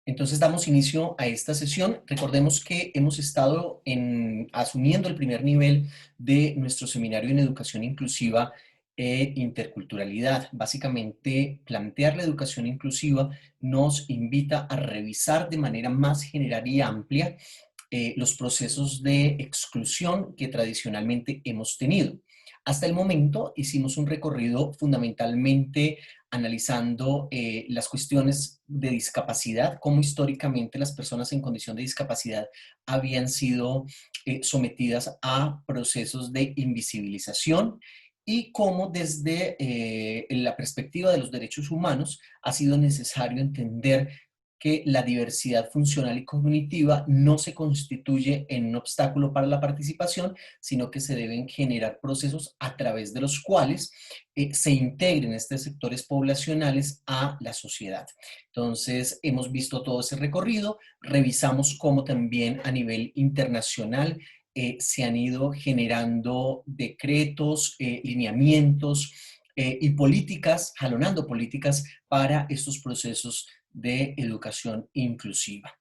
Entonces damos inicio a esta sesión. Recordemos que hemos estado asumiendo el primer nivel de nuestro seminario en educación inclusiva e interculturalidad. Básicamente, plantear la educación inclusiva nos invita a revisar de manera más general y amplia los procesos de exclusión que tradicionalmente hemos tenido. Hasta el momento hicimos un recorrido fundamentalmente analizando las cuestiones de discapacidad, cómo históricamente las personas en condición de discapacidad habían sido sometidas a procesos de invisibilización y cómo desde la perspectiva de los derechos humanos ha sido necesario entender que la diversidad funcional y cognitiva no se constituye en un obstáculo para la participación, sino que se deben generar procesos a través de los cuales se integren estos sectores poblacionales a la sociedad. Entonces, hemos visto todo ese recorrido, revisamos cómo también a nivel internacional se han ido generando decretos, lineamientos y políticas, jalonando políticas para estos procesos de educación inclusiva.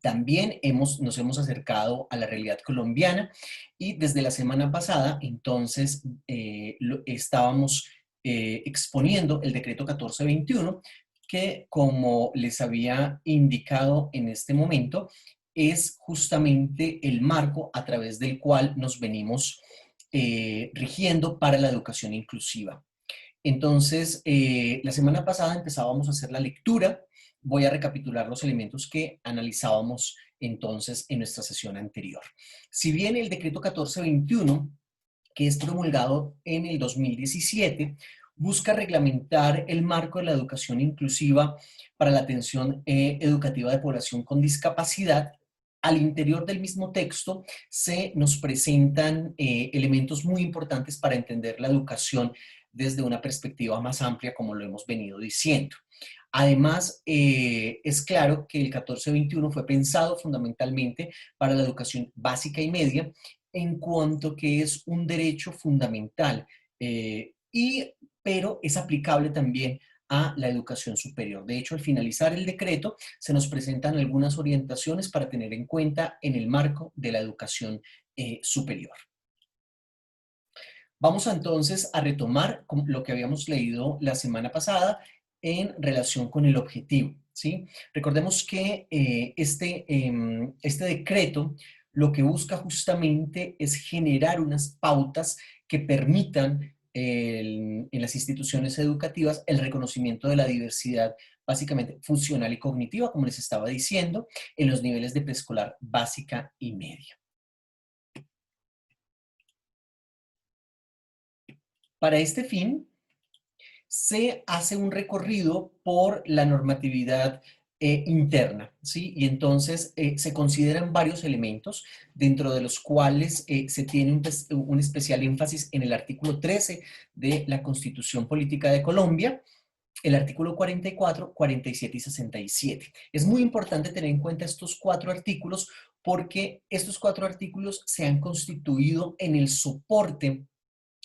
También nos hemos acercado a la realidad colombiana y desde la semana pasada, entonces, estábamos exponiendo el decreto 1421, que como les había indicado en este momento, es justamente el marco a través del cual nos venimos rigiendo para la educación inclusiva. Entonces, la semana pasada empezábamos a hacer la lectura. Voy a recapitular los elementos que analizábamos entonces en nuestra sesión anterior. Si bien el decreto 1421, que es promulgado en el 2017, busca reglamentar el marco de la educación inclusiva para la atención educativa de población con discapacidad, al interior del mismo texto se nos presentan elementos muy importantes para entender la educación desde una perspectiva más amplia, como lo hemos venido diciendo. Además, es claro que el 1421 fue pensado fundamentalmente para la educación básica y media, en cuanto que es un derecho fundamental, pero es aplicable también a la educación superior. De hecho, al finalizar el decreto, se nos presentan algunas orientaciones para tener en cuenta en el marco de la educación superior. Vamos entonces a retomar lo que habíamos leído la semana pasada en relación con el objetivo, ¿sí? Recordemos que este decreto lo que busca justamente es generar unas pautas que permitan en las instituciones educativas el reconocimiento de la diversidad básicamente funcional y cognitiva, como les estaba diciendo, en los niveles de preescolar básica y media. Para este fin, se hace un recorrido por la normatividad interna, ¿sí? Y entonces se consideran varios elementos, dentro de los cuales se tiene un especial énfasis en el artículo 13 de la Constitución Política de Colombia, el artículo 44, 47 y 67. Es muy importante tener en cuenta estos 4 artículos porque estos 4 artículos se han constituido en el soporte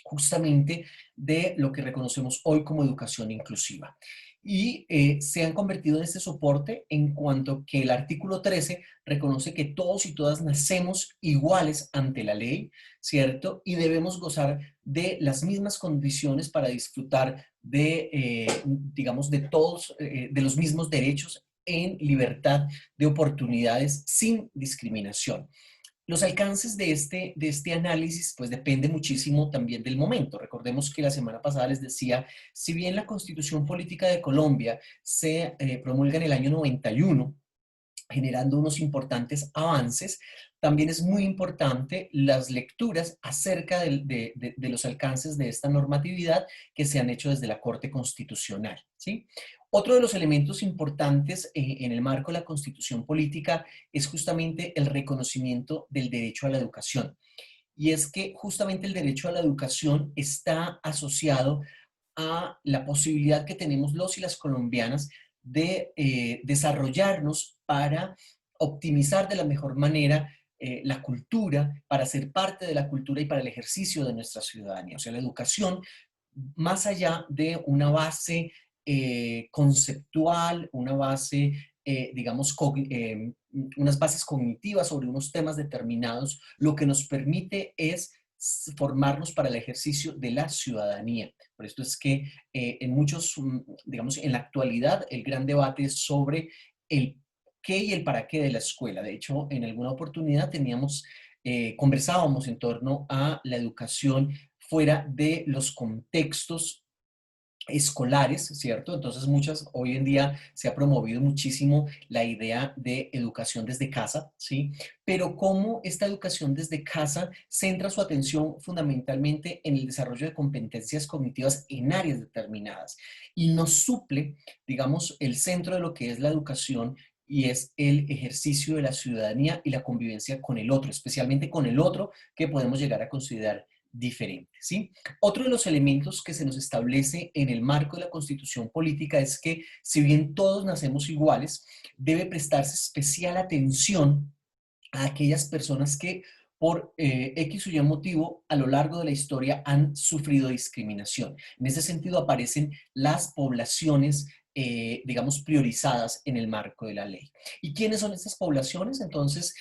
justamente de lo que reconocemos hoy como educación inclusiva. Y se han convertido en este soporte en cuanto que el artículo 13 reconoce que todos y todas nacemos iguales ante la ley, ¿cierto? Y debemos gozar de las mismas condiciones para disfrutar de, digamos, de todos, de los mismos derechos en libertad de oportunidades sin discriminación. Los alcances de este análisis pues depende muchísimo también del momento. Recordemos que la semana pasada les decía, si bien la Constitución Política de Colombia se promulga en el año 91, generando unos importantes avances, también es muy importante las lecturas acerca de los alcances de esta normatividad que se han hecho desde la Corte Constitucional, ¿sí? Otro de los elementos importantes en el marco de la Constitución Política es justamente el reconocimiento del derecho a la educación. Y es que justamente el derecho a la educación está asociado a la posibilidad que tenemos los y las colombianas de desarrollarnos para optimizar de la mejor manera la cultura, para ser parte de la cultura y para el ejercicio de nuestra ciudadanía. O sea, la educación, más allá de una base conceptual, una base digamos, unas bases cognitivas sobre unos temas determinados, lo que nos permite es formarnos para el ejercicio de la ciudadanía. Por esto es que en muchos, digamos, en la actualidad, el gran debate es sobre el qué y el para qué de la escuela. De hecho, en alguna oportunidad conversábamos en torno a la educación fuera de los contextos escolares, ¿cierto? Entonces hoy en día se ha promovido muchísimo la idea de educación desde casa, ¿sí? Pero cómo esta educación desde casa centra su atención fundamentalmente en el desarrollo de competencias cognitivas en áreas determinadas y nos suple, digamos, el centro de lo que es la educación y es el ejercicio de la ciudadanía y la convivencia con el otro, especialmente con el otro que podemos llegar a considerar diferente, ¿sí? Otro de los elementos que se nos establece en el marco de la Constitución política es que, si bien todos nacemos iguales, debe prestarse especial atención a aquellas personas que por X o Y motivo a lo largo de la historia han sufrido discriminación. En ese sentido aparecen las poblaciones, digamos, priorizadas en el marco de la ley. ¿Y quiénes son estas poblaciones? Entonces,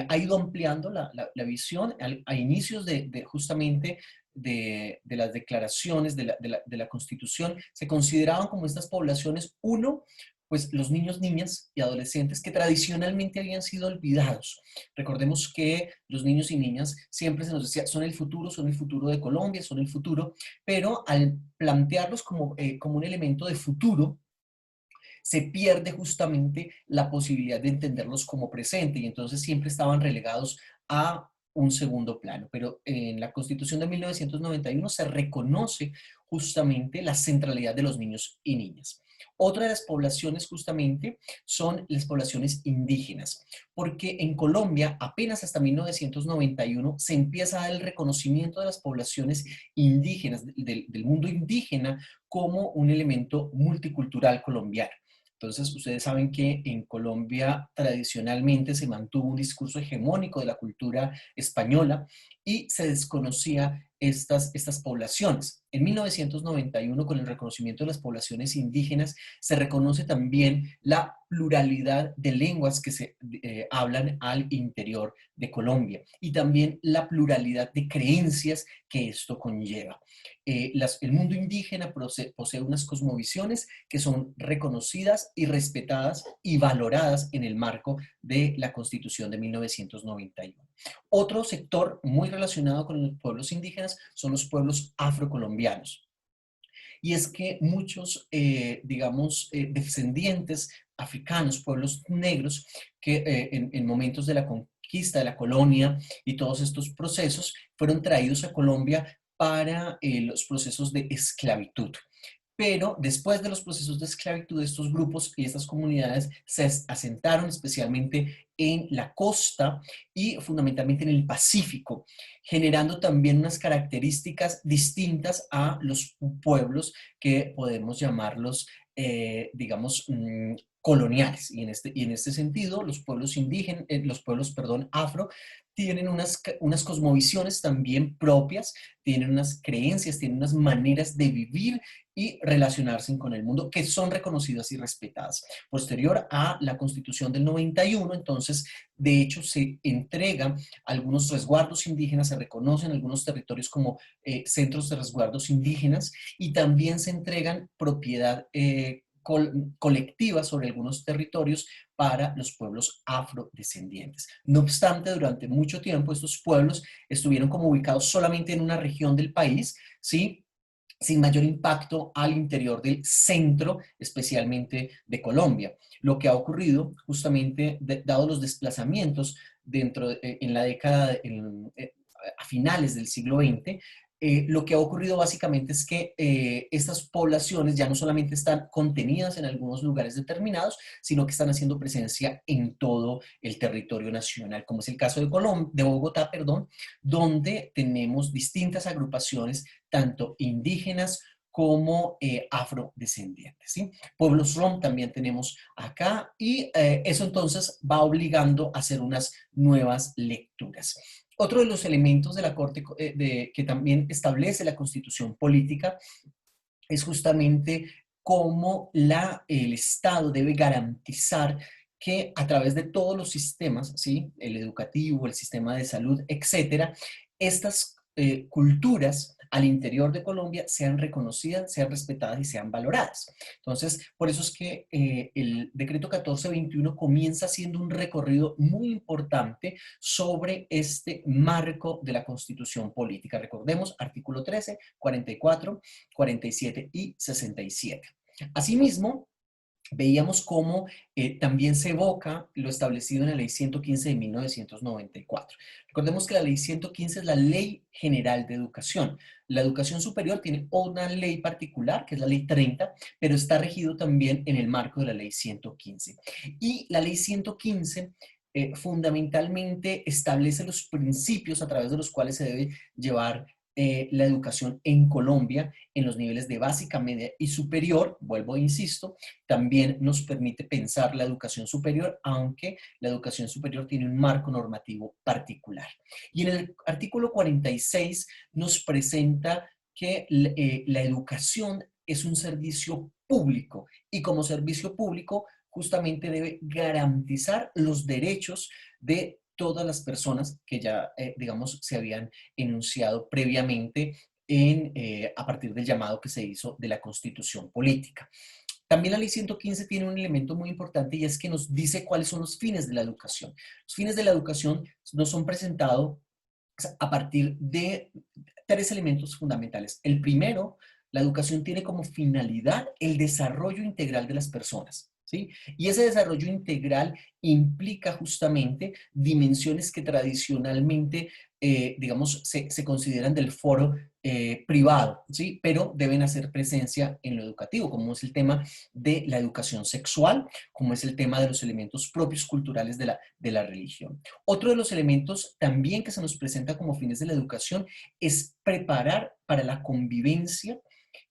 ha ido ampliando la visión a inicios justamente de las declaraciones de la Constitución. Se consideraban como estas poblaciones, uno, pues los niños, niñas y adolescentes que tradicionalmente habían sido olvidados. Recordemos que los niños y niñas siempre se nos decía, son el futuro de Colombia, son el futuro, pero al plantearlos como un elemento de futuro, se pierde justamente la posibilidad de entenderlos como presente y entonces siempre estaban relegados a un segundo plano. Pero en la Constitución de 1991 se reconoce justamente la centralidad de los niños y niñas. Otra de las poblaciones justamente son las poblaciones indígenas, porque en Colombia apenas hasta 1991 se empieza a dar el reconocimiento de las poblaciones indígenas, del mundo indígena, como un elemento multicultural colombiano. Entonces, ustedes saben que en Colombia tradicionalmente se mantuvo un discurso hegemónico de la cultura española y se desconocía estas poblaciones. En 1991, con el reconocimiento de las poblaciones indígenas, se reconoce también la pluralidad de lenguas que se hablan al interior de Colombia y también la pluralidad de creencias que esto conlleva. El mundo indígena posee unas cosmovisiones que son reconocidas y respetadas y valoradas en el marco de la Constitución de 1991. Otro sector muy relacionado con los pueblos indígenas son los pueblos afrocolombianos. Y es que muchos, digamos, descendientes africanos, pueblos negros, que en momentos de la conquista, de la colonia y todos estos procesos, fueron traídos a Colombia para los procesos de esclavitud. Pero después de los procesos de esclavitud, estos grupos y estas comunidades se asentaron especialmente en la costa y fundamentalmente en el Pacífico, generando también unas características distintas a los pueblos que podemos llamarlos, digamos, coloniales. Y en este sentido, los pueblos indígenas, perdón, afro, tienen unas cosmovisiones también propias, tienen unas creencias, tienen unas maneras de vivir y relacionarse con el mundo que son reconocidas y respetadas. Posterior a la Constitución del 91, entonces, de hecho, se entregan algunos resguardos indígenas, se reconocen algunos territorios como centros de resguardos indígenas y también se entregan propiedad colectiva sobre algunos territorios para los pueblos afrodescendientes. No obstante, durante mucho tiempo estos pueblos estuvieron como ubicados solamente en una región del país, ¿sí?, sin mayor impacto al interior del centro, especialmente de Colombia. Lo que ha ocurrido, justamente, dado los desplazamientos en la década, a finales del siglo XX, lo que ha ocurrido básicamente es que estas poblaciones ya no solamente están contenidas en algunos lugares determinados, sino que están haciendo presencia en todo el territorio nacional, como es el caso de Bogotá, perdón, donde tenemos distintas agrupaciones, tanto indígenas como afrodescendientes, ¿sí? Pueblos rom también tenemos acá y eso entonces va obligando a hacer unas nuevas lecturas. Otro de los elementos de la Corte que también establece la Constitución política es justamente cómo el Estado debe garantizar que a través de todos los sistemas, ¿sí? El educativo, el sistema de salud, etcétera, estas culturas al interior de Colombia sean reconocidas, sean respetadas y sean valoradas. Entonces, por eso es que el decreto 1421 comienza siendo un recorrido muy importante sobre este marco de la Constitución política. Recordemos, artículo 13, 44, 47 y 67. Asimismo, veíamos cómo también se evoca lo establecido en la Ley 115 de 1994. Recordemos que la Ley 115 es la Ley General de Educación. La educación superior tiene una ley particular, que es la Ley 30, pero está regido también en el marco de la Ley 115. Y la Ley 115 fundamentalmente establece los principios a través de los cuales se debe llevar la educación en Colombia en los niveles de básica, media y superior. Vuelvo e insisto, también nos permite pensar la educación superior, aunque la educación superior tiene un marco normativo particular. Y en el artículo 46 nos presenta que la educación es un servicio público y como servicio público justamente debe garantizar los derechos de todas las personas que ya, digamos, se habían enunciado previamente a partir del llamado que se hizo de la Constitución política. También la ley 115 tiene un elemento muy importante y es que nos dice cuáles son los fines de la educación. Los fines de la educación nos son presentados a partir de tres elementos fundamentales. El primero, la educación tiene como finalidad el desarrollo integral de las personas, ¿sí? Y ese desarrollo integral implica justamente dimensiones que tradicionalmente, digamos, se consideran del foro privado, ¿sí? Pero deben hacer presencia en lo educativo, como es el tema de la educación sexual, como es el tema de los elementos propios culturales de la religión. Otro de los elementos también que se nos presenta como fines de la educación es preparar para la convivencia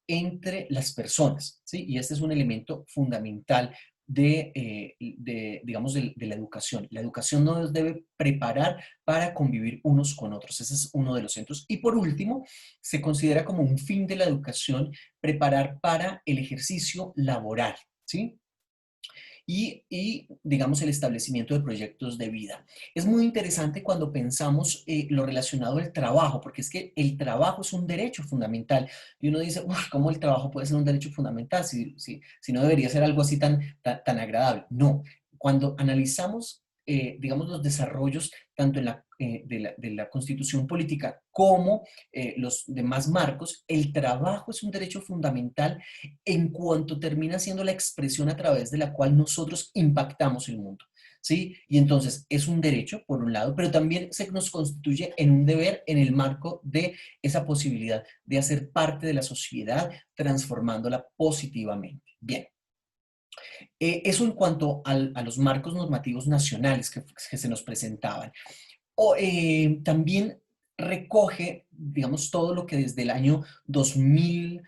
entre las personas, ¿sí? Y este es un elemento fundamental digamos, de la educación. La educación nos debe preparar para convivir unos con otros. Ese es uno de los centros. Y por último, se considera como un fin de la educación preparar para el ejercicio laboral, ¿sí? Digamos, el establecimiento de proyectos de vida. Es muy interesante cuando pensamos lo relacionado al trabajo, porque es que el trabajo es un derecho fundamental. Y uno dice, ¿cómo el trabajo puede ser un derecho fundamental si no debería ser algo así tan agradable? No, cuando analizamos digamos, los desarrollos tanto de la Constitución política como los demás marcos, el trabajo es un derecho fundamental en cuanto termina siendo la expresión a través de la cual nosotros impactamos el mundo, ¿sí? Y entonces es un derecho, por un lado, pero también se nos constituye en un deber en el marco de esa posibilidad de hacer parte de la sociedad, transformándola positivamente. Bien. Eso en cuanto a los marcos normativos nacionales que se nos presentaban. También recoge, digamos, todo lo que desde el año 2000,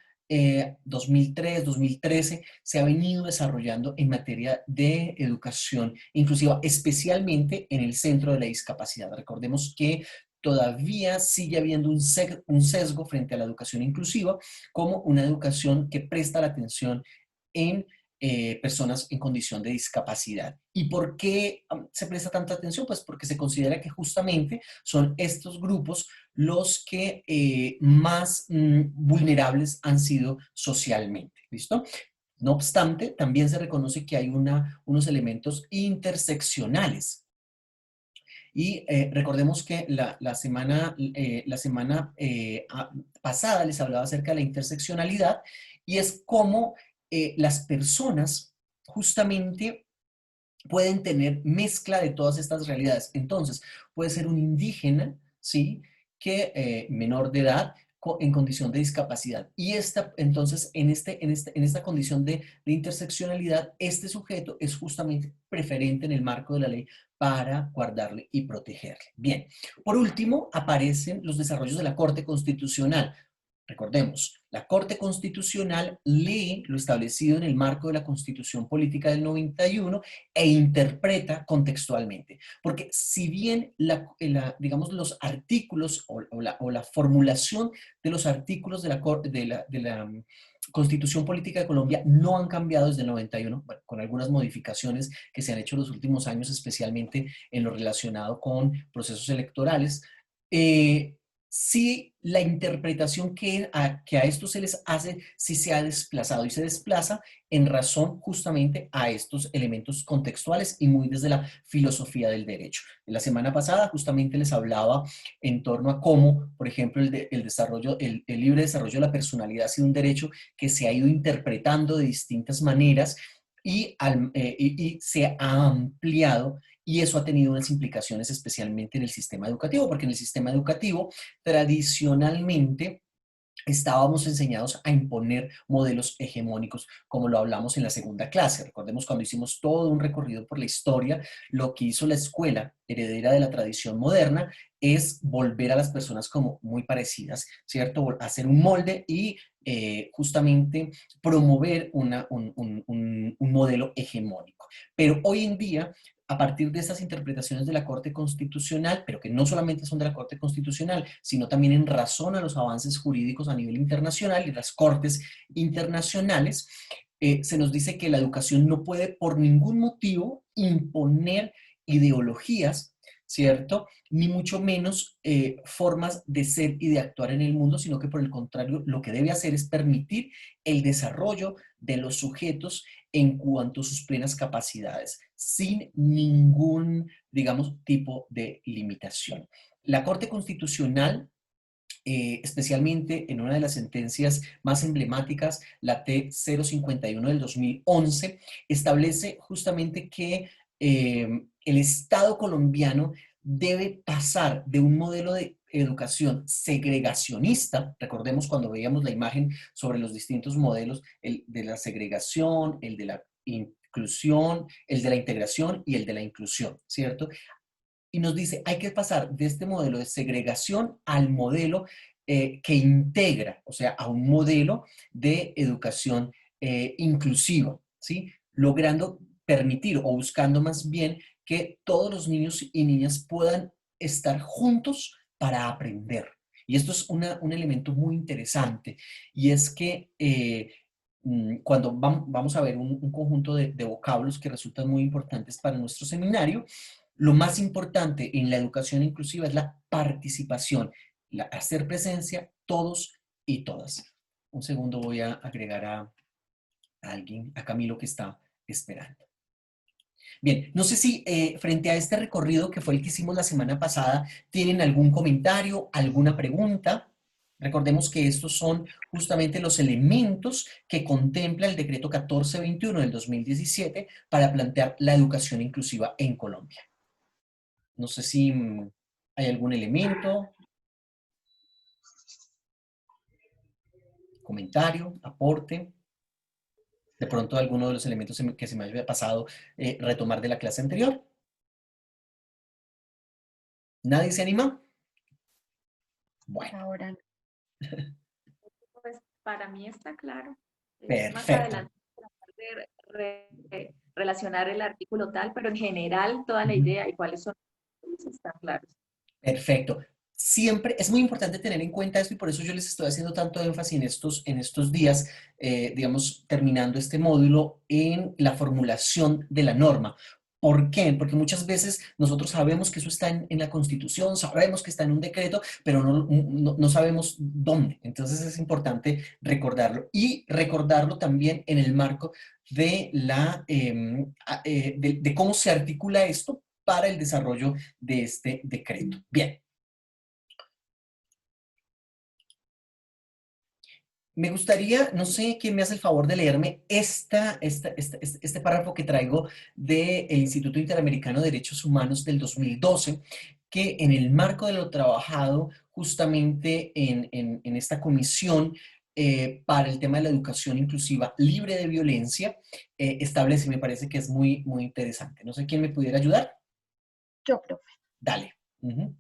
2003, 2013 se ha venido desarrollando en materia de educación inclusiva, especialmente en el centro de la discapacidad. Recordemos que todavía sigue habiendo un sesgo frente a la educación inclusiva como una educación que presta la atención en personas en condición de discapacidad. ¿Y por qué se presta tanta atención? Pues porque se considera que justamente son estos grupos los que más vulnerables han sido socialmente. ¿Listo? No obstante, también se reconoce que hay unos elementos interseccionales. Y recordemos que la semana pasada les hablaba acerca de la interseccionalidad y es cómo las personas justamente pueden tener mezcla de todas estas realidades. Entonces, puede ser un indígena, ¿sí? Que menor de edad en condición de discapacidad. Y entonces, en esta condición de interseccionalidad, este sujeto es justamente preferente en el marco de la ley para guardarle y protegerle. Bien, por último, aparecen los desarrollos de la Corte Constitucional. Recordemos, la Corte Constitucional lee lo establecido en el marco de la Constitución Política del 91 e interpreta contextualmente. Porque si bien digamos, los artículos o la formulación de los artículos de la Constitución Política de Colombia no han cambiado desde el 91, bueno, con algunas modificaciones que se han hecho en los últimos años, especialmente en lo relacionado con procesos electorales. Eh, sí, la interpretación que a esto se les hace, sí se ha desplazado y se desplaza en razón justamente a estos elementos contextuales y muy desde la filosofía del derecho. La semana pasada justamente les hablaba en torno a cómo, por ejemplo, el libre desarrollo de la personalidad ha sido un derecho que se ha ido interpretando de distintas maneras y se ha ampliado, y eso ha tenido unas implicaciones especialmente en el sistema educativo, porque en el sistema educativo tradicionalmente estábamos enseñados a imponer modelos hegemónicos, como lo hablamos en la segunda clase. Recordemos cuando hicimos todo un recorrido por la historia, lo que hizo la escuela, heredera de la tradición moderna, es volver a las personas como muy parecidas, ¿cierto? Hacer un molde y justamente promover un modelo hegemónico. Pero hoy en día, a partir de estas interpretaciones de la Corte Constitucional, pero que no solamente son de la Corte Constitucional, sino también en razón a los avances jurídicos a nivel internacional y las cortes internacionales, se nos dice que la educación no puede por ningún motivo imponer ideologías, ¿cierto? Ni mucho menos formas de ser y de actuar en el mundo, sino que por el contrario, lo que debe hacer es permitir el desarrollo de los sujetos en cuanto a sus plenas capacidades, sin ningún, digamos, tipo de limitación. La Corte Constitucional, especialmente en una de las sentencias más emblemáticas, la T-051 del 2011, establece justamente que el Estado colombiano debe pasar de un modelo de educación segregacionista. Recordemos cuando veíamos la imagen sobre los distintos modelos, el de la segregación, el de la inclusión, el de la integración y el de la inclusión, ¿cierto? Y nos dice, hay que pasar de este modelo de segregación al modelo que integra, o sea, a un modelo de educación inclusiva, ¿sí? Logrando permitir o buscando más bien que todos los niños y niñas puedan estar juntos para aprender. Y esto es un elemento muy interesante, y es que cuando vamos a ver un conjunto de vocablos que resultan muy importantes para nuestro seminario, lo más importante en la educación inclusiva es la participación, hacer presencia todos y todas. Un segundo, voy a agregar a alguien, a Camilo, que está esperando. Bien, no sé si frente a este recorrido que fue el que hicimos la semana pasada, tienen algún comentario, alguna pregunta. Recordemos que estos son justamente los elementos que contempla el decreto 1421 del 2017 para plantear la educación inclusiva en Colombia. No sé si hay algún elemento, comentario, aporte. De pronto alguno de los elementos que se me haya pasado retomar de la clase anterior. ¿Nadie se anima? Bueno, Ahora, pues para mí está claro. Más perfecto. adelante relacionar el artículo tal, pero en general toda la Ujú. idea y cuáles son están claros. Perfecto. Siempre es muy importante tener en cuenta esto, y por eso yo les estoy haciendo tanto énfasis en estos días, digamos, terminando este módulo, en la formulación de la norma. ¿Por qué? Porque muchas veces nosotros sabemos que eso está en la Constitución, sabemos que está en un decreto, pero no sabemos dónde. Entonces es importante recordarlo, y recordarlo también en el marco de cómo se articula esto para el desarrollo de este decreto. Bien, me gustaría, no sé quién me hace el favor de leerme este párrafo que traigo del Instituto Interamericano de Derechos Humanos del 2012, que en el marco de lo trabajado justamente en esta comisión para el tema de la educación inclusiva libre de violencia, establece, me parece que es muy, muy interesante. No sé quién me pudiera ayudar. Yo, profe. Dale. Ujú.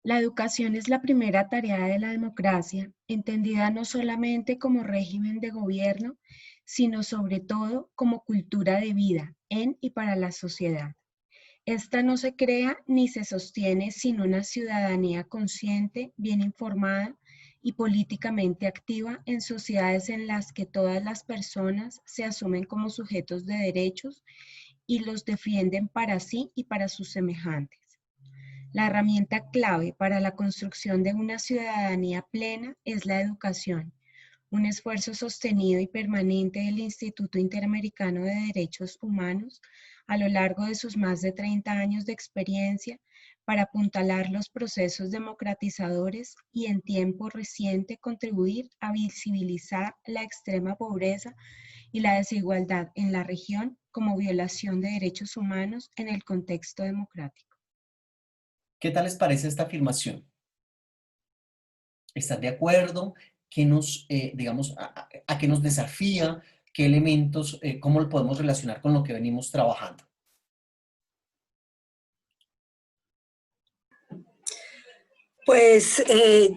La educación es la primera tarea de la democracia, entendida no solamente como régimen de gobierno, sino sobre todo como cultura de vida en y para la sociedad. Esta no se crea ni se sostiene sin una ciudadanía consciente, bien informada y políticamente activa en sociedades en las que todas las personas se asumen como sujetos de derechos y los defienden para sí y para sus semejantes. La herramienta clave para la construcción de una ciudadanía plena es la educación, un esfuerzo sostenido y permanente del Instituto Interamericano de Derechos Humanos a lo largo de sus más de 30 años de experiencia para apuntalar los procesos democratizadores y en tiempo reciente contribuir a visibilizar la extrema pobreza y la desigualdad en la región como violación de derechos humanos en el contexto democrático. ¿Qué tal les parece esta afirmación? ¿Están de acuerdo? ¿Qué nos, digamos, a qué nos desafía? ¿Qué elementos, cómo lo podemos relacionar con lo que venimos trabajando? Pues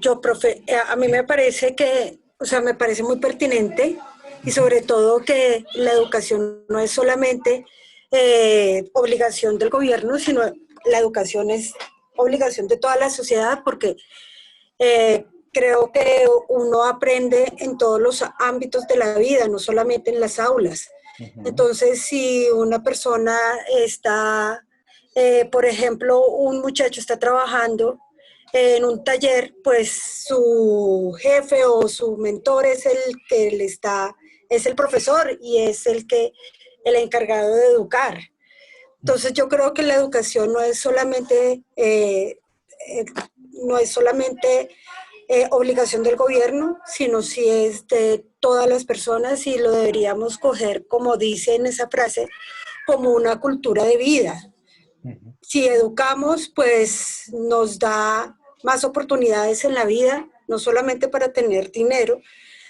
yo, profe, a mí me parece que, o sea, me parece muy pertinente y sobre todo que la educación no es solamente obligación del gobierno, sino la educación es obligación de toda la sociedad porque creo que uno aprende en todos los ámbitos de la vida, no solamente en las aulas. Entonces, si una persona está, por ejemplo, un muchacho está trabajando en un taller, pues su jefe o su mentor es el que le está, es el profesor y es el encargado de educar. Entonces yo creo que la educación no es solamente, no es solamente obligación del gobierno, sino si es de todas las personas y lo deberíamos coger, como dice en esa frase, como una cultura de vida. Si educamos, pues nos da más oportunidades en la vida, no solamente para tener dinero,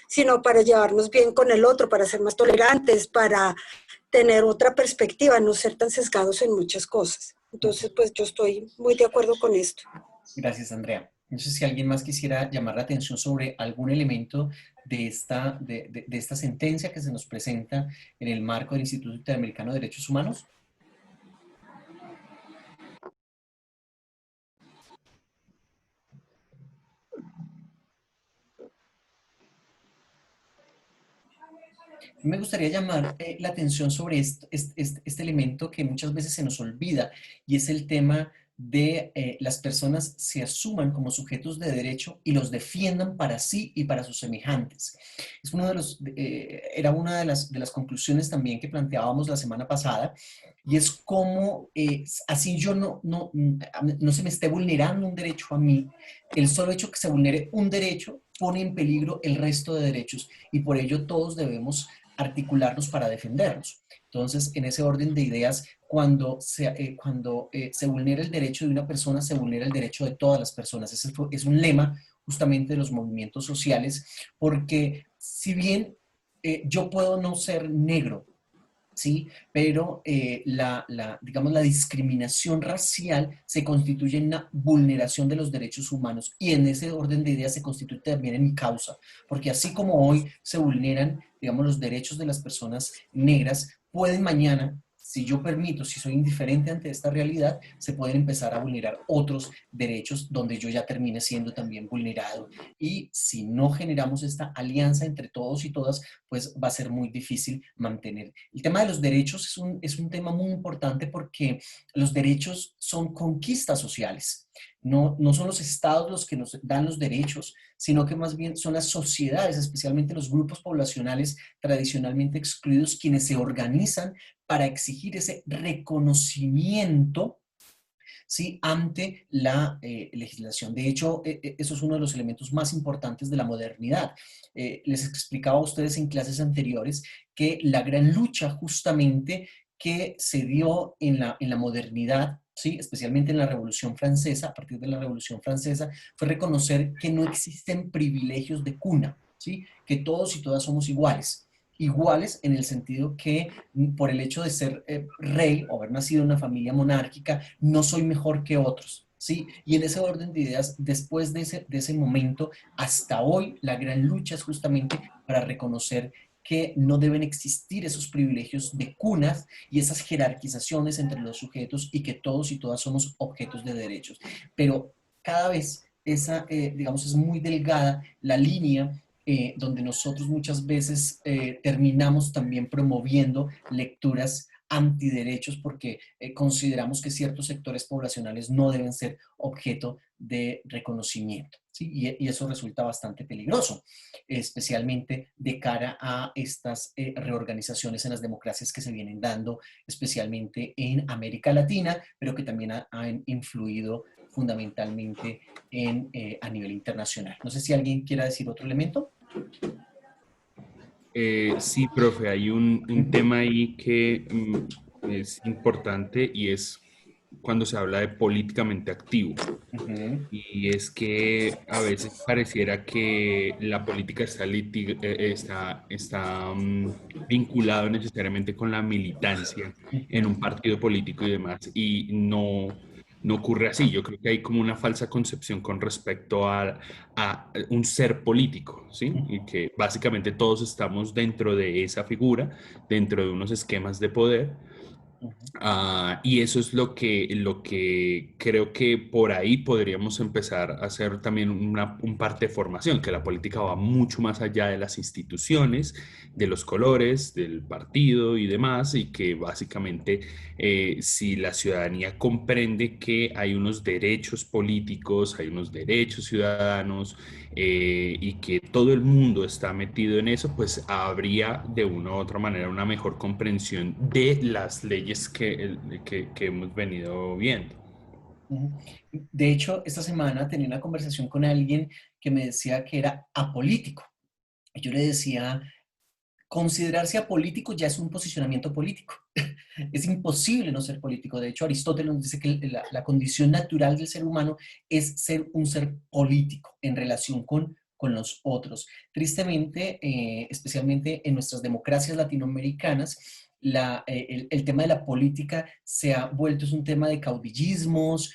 sino para llevarnos bien con el otro, para ser más tolerantes, para tener otra perspectiva, no ser tan sesgados en muchas cosas. Entonces, pues yo estoy muy de acuerdo con esto. Gracias, Andrea. No sé si alguien más quisiera llamar la atención sobre algún elemento de esta sentencia que se nos presenta en el marco del Instituto Interamericano de Derechos Humanos. Me gustaría llamar la atención sobre este elemento que muchas veces se nos olvida y es el tema de las personas se asuman como sujetos de derecho y los defiendan para sí y para sus semejantes. Es uno de era una de las conclusiones también que planteábamos la semana pasada y es cómo así yo no se me esté vulnerando un derecho a mí, el solo hecho que se vulnere un derecho pone en peligro el resto de derechos y por ello todos debemos articularnos para defendernos. Entonces, en ese orden de ideas, cuando se vulnera el derecho de una persona, se vulnera el derecho de todas las personas. Ese es un lema justamente de los movimientos sociales, porque si bien yo puedo no ser negro, ¿sí? Pero digamos, la discriminación racial se constituye en una vulneración de los derechos humanos y en ese orden de ideas se constituye también en mi causa, porque así como hoy se vulneran, digamos, los derechos de las personas negras, pueden mañana, si yo permito, si soy indiferente ante esta realidad, se pueden empezar a vulnerar otros derechos donde yo ya termine siendo también vulnerado. Y si no generamos esta alianza entre todos y todas, pues va a ser muy difícil mantener. El tema de los derechos es un tema muy importante porque los derechos son conquistas sociales. No son los estados los que nos dan los derechos, sino que más bien son las sociedades, especialmente los grupos poblacionales tradicionalmente excluidos, quienes se organizan para exigir ese reconocimiento, ¿sí?, ante la legislación. De hecho, eso es uno de los elementos más importantes de la modernidad. Les explicaba a ustedes en clases anteriores que la gran lucha justamente que se dio en la modernidad, ¿sí?, especialmente en la Revolución Francesa, a partir de la Revolución Francesa, fue reconocer que no existen privilegios de cuna, ¿sí?, que todos y todas somos iguales. Iguales en el sentido que por el hecho de ser rey o haber nacido en una familia monárquica, no soy mejor que otros, ¿sí? Y en ese orden de ideas, después de ese momento, hasta hoy, la gran lucha es justamente para reconocer que no deben existir esos privilegios de cunas y esas jerarquizaciones entre los sujetos y que todos y todas somos objetos de derechos. Pero cada vez digamos, es muy delgada la línea donde nosotros muchas veces terminamos también promoviendo lecturas antiderechos porque consideramos que ciertos sectores poblacionales no deben ser objeto de reconocimiento, ¿sí? Y eso resulta bastante peligroso, especialmente de cara a estas reorganizaciones en las democracias que se vienen dando, especialmente en América Latina, pero que también han influido fundamentalmente a nivel internacional. No sé si alguien quiera decir otro elemento. Sí, profe, hay un tema ahí que es importante y es cuando se habla de políticamente activo. Y es que a veces pareciera que la política está vinculado necesariamente con la militancia en un partido político y demás, y no ocurre así. Yo creo que hay como una falsa concepción con respecto a un ser político, ¿sí? Y que básicamente todos estamos dentro de esa figura, dentro de unos esquemas de poder. Y eso es lo que creo que por ahí podríamos empezar a hacer también un parte de formación, que la política va mucho más allá de las instituciones, de los colores, del partido y demás, y que básicamente si la ciudadanía comprende que hay unos derechos políticos, hay unos derechos ciudadanos, y que todo el mundo está metido en eso, pues habría de una u otra manera una mejor comprensión de las leyes que hemos venido viendo. De hecho, esta semana tenía una conversación con alguien que me decía que era apolítico. Y yo le decía, considerarse apolítico ya es un posicionamiento político. Es imposible no ser político. De hecho, Aristóteles nos dice que la condición natural del ser humano es ser un ser político en relación con los otros. Tristemente, especialmente en nuestras democracias latinoamericanas, el tema de la política se ha vuelto es un tema de caudillismos,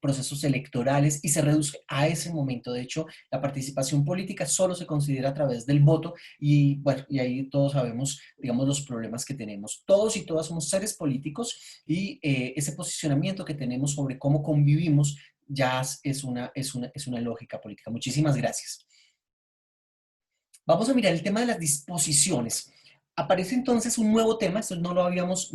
procesos electorales y se reduce a ese momento. De hecho, la participación política solo se considera a través del voto y bueno, y ahí todos sabemos, digamos, los problemas que tenemos. Todos y todas somos seres políticos y ese posicionamiento que tenemos sobre cómo convivimos ya es una lógica política. Muchísimas gracias. Vamos a mirar el tema de las disposiciones. Aparece entonces un nuevo tema, esto no lo habíamos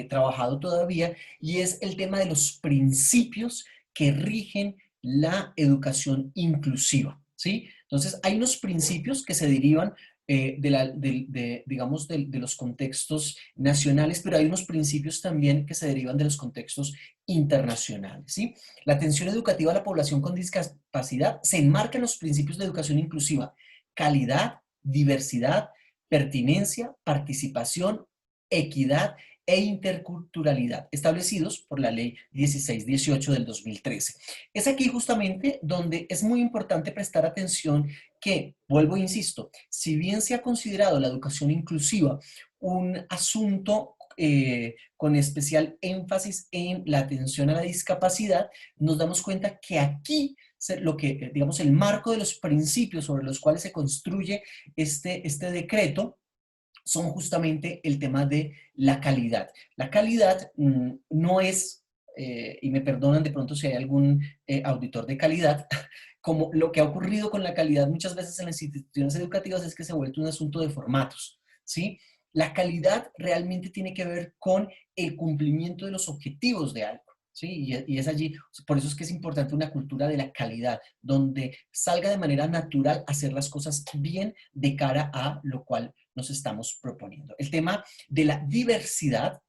trabajado todavía, y es el tema de los principios que rigen la educación inclusiva, ¿sí? Entonces, hay unos principios que se derivan digamos, de los contextos nacionales, pero hay unos principios también que se derivan de los contextos internacionales, ¿sí? La atención educativa a la población con discapacidad se enmarca en los principios de educación inclusiva: calidad, diversidad, pertinencia, participación, equidad e interculturalidad, establecidos por la Ley 1618 del 2013. Es aquí justamente donde es muy importante prestar atención que, vuelvo e insisto, si bien se ha considerado la educación inclusiva un asunto con especial énfasis en la atención a la discapacidad, nos damos cuenta que aquí digamos, el marco de los principios sobre los cuales se construye este decreto son justamente el tema de la calidad. La calidad no es, y me perdonan de pronto si hay algún auditor de calidad, como lo que ha ocurrido con la calidad muchas veces en las instituciones educativas es que se ha vuelto un asunto de formatos, ¿sí? La calidad realmente tiene que ver con el cumplimiento de los objetivos de algo. Sí, y es allí, por eso es que es importante una cultura de la calidad, donde salga de manera natural hacer las cosas bien de cara a lo cual nos estamos proponiendo. El tema de la diversidad,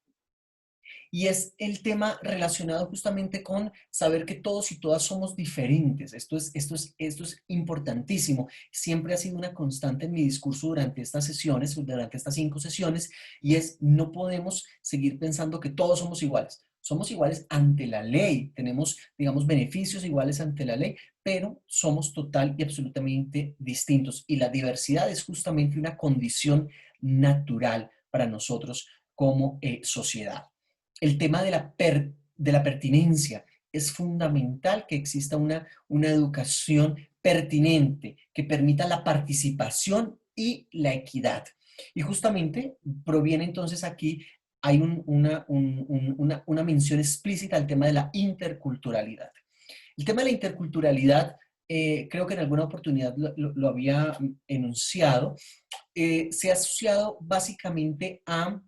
y es el tema relacionado justamente con saber que todos y todas somos diferentes. Esto es importantísimo. Siempre ha sido una constante en mi discurso durante estas sesiones, durante estas 5 sesiones, y es no podemos seguir pensando que todos somos iguales. Somos iguales ante la ley, tenemos, digamos, beneficios iguales ante la ley, pero somos total y absolutamente distintos. Y la diversidad es justamente una condición natural para nosotros como sociedad. El tema de la pertinencia. Es fundamental que exista una educación pertinente que permita la participación y la equidad. Y justamente proviene entonces aquí hay una mención explícita al tema de la interculturalidad. El tema de la interculturalidad, creo que en alguna oportunidad lo había enunciado, se ha asociado básicamente a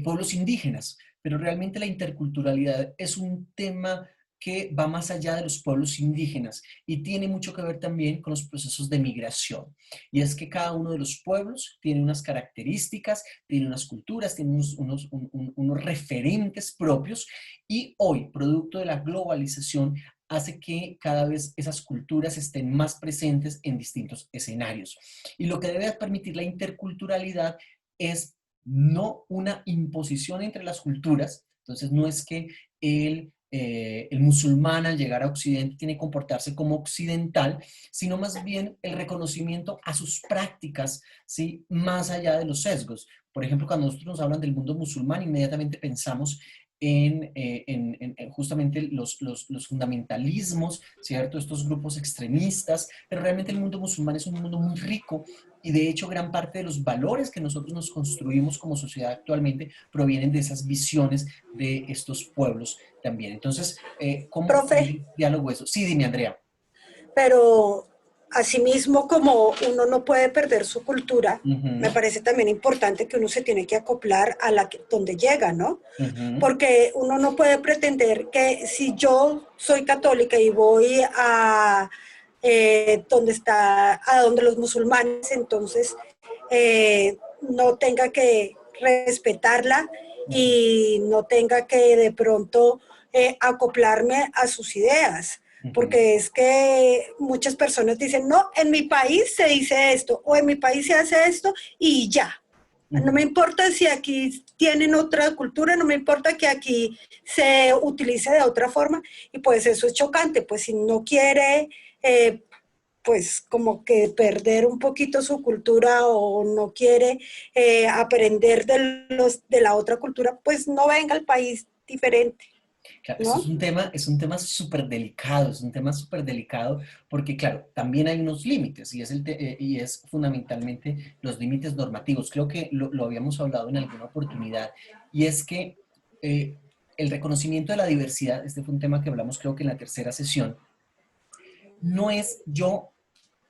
pueblos indígenas, pero realmente la interculturalidad es un tema que va más allá de los pueblos indígenas y tiene mucho que ver también con los procesos de migración. Y es que cada uno de los pueblos tiene unas características, tiene unas culturas, tiene unos referentes propios y hoy, producto de la globalización, hace que cada vez esas culturas estén más presentes en distintos escenarios. Y lo que debe permitir la interculturalidad es no una imposición entre las culturas. Entonces no es que el musulmán al llegar a Occidente tiene que comportarse como occidental, sino más bien el reconocimiento a sus prácticas, ¿sí? Más allá de los sesgos. Por ejemplo, cuando nosotros nos hablan del mundo musulmán, inmediatamente pensamos en justamente los fundamentalismos, ¿cierto? Estos grupos extremistas, pero realmente el mundo musulmán es un mundo muy rico y de hecho gran parte de los valores que nosotros nos construimos como sociedad actualmente provienen de esas visiones de estos pueblos también. Entonces, ¿cómo Profe, diálogo eso? Sí, dime, Andrea. pero asimismo como uno no puede perder su cultura, me Ujú, parece también importante que uno se tiene que acoplar a donde llega, ¿no? ujú, Porque uno no puede pretender que si yo soy católica y voy a a donde los musulmanes, entonces no tenga que respetarla ujú, y no tenga que de pronto acoplarme a sus ideas. ujú, Porque es que muchas personas dicen, no, en mi país se dice esto o en mi país se hace esto y ya. No me ujú. importa si aquí tienen otra cultura, no me importa que aquí se utilice de otra forma y pues eso es chocante, pues si no quiere pues como que perder un poquito su cultura o no quiere aprender de la otra cultura, pues no venga al país diferente, Claro, esto ¿no? es un tema súper delicado, es un tema súper delicado porque, claro, también hay unos límites y y es fundamentalmente los límites normativos. Creo que lo habíamos hablado en alguna oportunidad y es que eh, el reconocimiento de la diversidad, este fue un tema que hablamos creo que en la tercera sesión, no es yo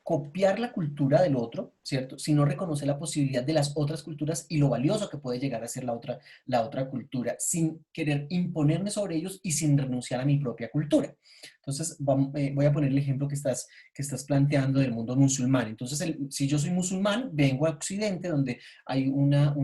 copiar la cultura del otro, ¿cierto? Sino reconocer la posibilidad de las otras culturas y lo valioso que puede llegar a ser la otra cultura, sin querer imponerme sobre ellos y sin renunciar a mi propia cultura. Entonces, voy a poner el ejemplo que estás planteando del mundo musulmán. Entonces, si yo soy musulmán, vengo a Occidente, donde hay una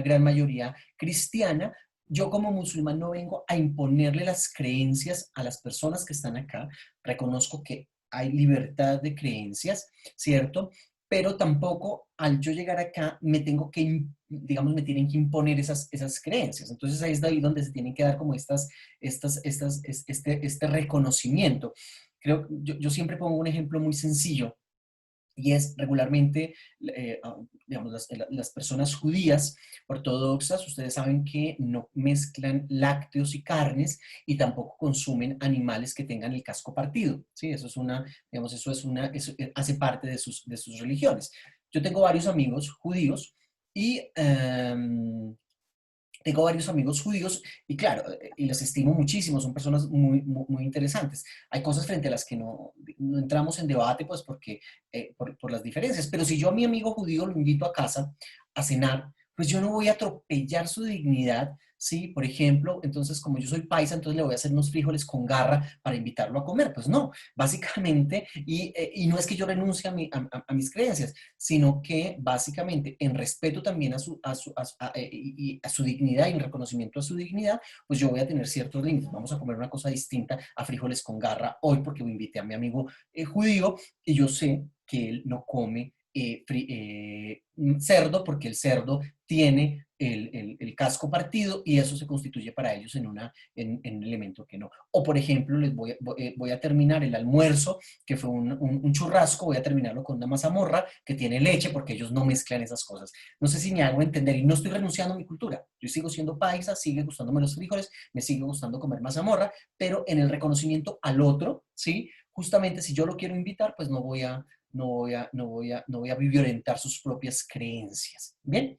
gran mayoría cristiana, yo como musulmán no vengo a imponerle las creencias a las personas que están acá, reconozco que hay libertad de creencias, ¿cierto? Pero tampoco al yo llegar acá me tengo que, digamos, me tienen que imponer esas creencias. Entonces ahí es de ahí donde se tienen que dar como este reconocimiento. Yo siempre pongo un ejemplo muy sencillo y es regularmente, digamos, las personas judías ortodoxas, ustedes saben que no mezclan lácteos y carnes y tampoco consumen animales que tengan el casco partido, ¿sí? Eso es digamos, eso hace parte de sus religiones. Yo tengo varios amigos judíos y tengo varios amigos judíos y claro, y los estimo muchísimo, son personas muy interesantes. Hay cosas frente a las que no entramos en debate, pues porque, por las diferencias, pero si yo a mi amigo judío lo invito a casa a cenar, pues yo no voy a atropellar su dignidad, ¿sí? Por ejemplo, entonces como yo soy paisa, entonces le voy a hacer unos frijoles con garra para invitarlo a comer. Pues no, básicamente, y no es que yo renuncie a mis creencias, sino que básicamente en respeto también a su dignidad y en reconocimiento a su dignidad, pues yo voy a tener ciertos límites. Vamos a comer una cosa distinta a frijoles con garra hoy porque invité a mi amigo judío y yo sé que él no come cerdo porque el cerdo tiene el casco partido y eso se constituye para ellos en un elemento que no. O por ejemplo, voy a terminar el almuerzo que fue un churrasco, voy a terminarlo con una mazamorra que tiene leche porque ellos no mezclan esas cosas. No sé si me hago entender y no estoy renunciando a mi cultura. Yo sigo siendo paisa, sigue gustándome los frijoles, me sigue gustando comer mazamorra, pero en el reconocimiento al otro, ¿sí? Justamente si yo lo quiero invitar, pues no voy a violentar sus propias creencias. Bien,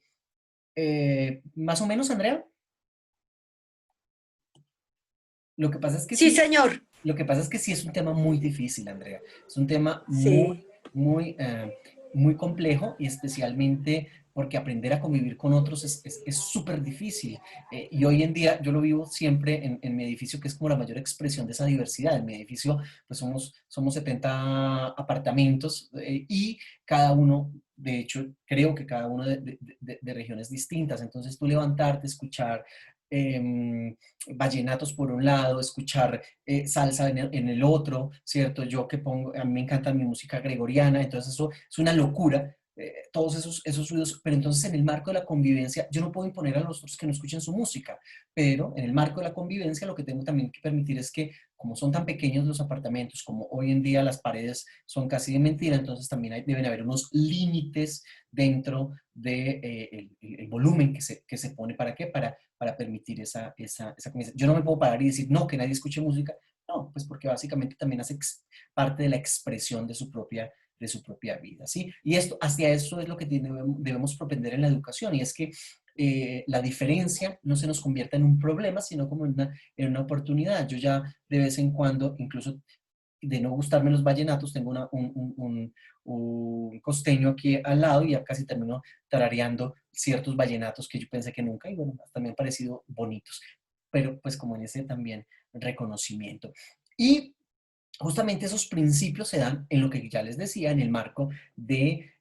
más o menos, Andrea. Lo que pasa es que Sí, sí, señor. lo que pasa es que sí es un tema muy difícil, Andrea. Es un tema muy, Sí. muy, muy complejo y especialmente porque aprender a convivir con otros es súper difícil. Y hoy en día yo lo vivo siempre en mi edificio, que es como la mayor expresión de esa diversidad. En mi edificio, pues somos 70 apartamentos y cada uno, de hecho, creo que cada uno de regiones distintas. Entonces tú levantarte, escuchar vallenatos por un lado, escuchar salsa en el otro, ¿cierto? Yo que pongo, a mí me encanta mi música gregoriana, entonces eso es una locura, todos esos ruidos, pero entonces en el marco de la convivencia, yo no puedo imponer a los otros que no escuchen su música, pero en el marco de la convivencia lo que tengo también que permitir es que, como son tan pequeños los apartamentos, como hoy en día las paredes son casi de mentira, entonces también deben haber unos límites dentro de, el volumen que se pone, ¿para qué? Para permitir esa convivencia. Yo no me puedo parar y decir, no, que nadie escuche música, no, pues porque básicamente también hace parte de la expresión de su propia vida, ¿sí? Y esto, hacia eso es lo que debemos propender en la educación, y es que la diferencia no se nos convierta en un problema, sino como en una oportunidad. Yo ya de vez en cuando, incluso de no gustarme los vallenatos, tengo un costeño aquí al lado y ya casi termino tarareando ciertos vallenatos que yo pensé que nunca, y bueno, hasta me han parecido bonitos, pero pues como en ese también reconocimiento. Y justamente esos principios se dan en lo que ya les decía, en el marco de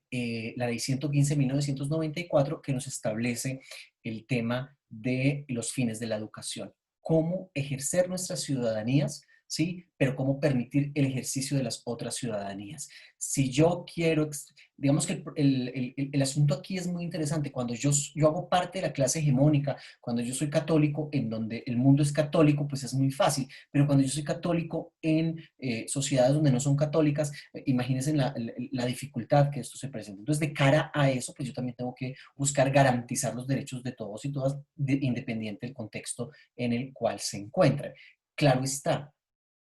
la Ley 115 de 1994, que nos establece el tema de los fines de la educación. Cómo ejercer nuestras ciudadanías, ¿sí? Pero cómo permitir el ejercicio de las otras ciudadanías. Si yo quiero, digamos que el asunto aquí es muy interesante. Cuando yo hago parte de la clase hegemónica, cuando yo soy católico, en donde el mundo es católico, pues es muy fácil. Pero cuando yo soy católico en sociedades donde no son católicas, imagínense la dificultad que esto se presenta. Entonces, de cara a eso, pues yo también tengo que buscar garantizar los derechos de todos y todas, independiente del contexto en el cual se encuentran. Claro está,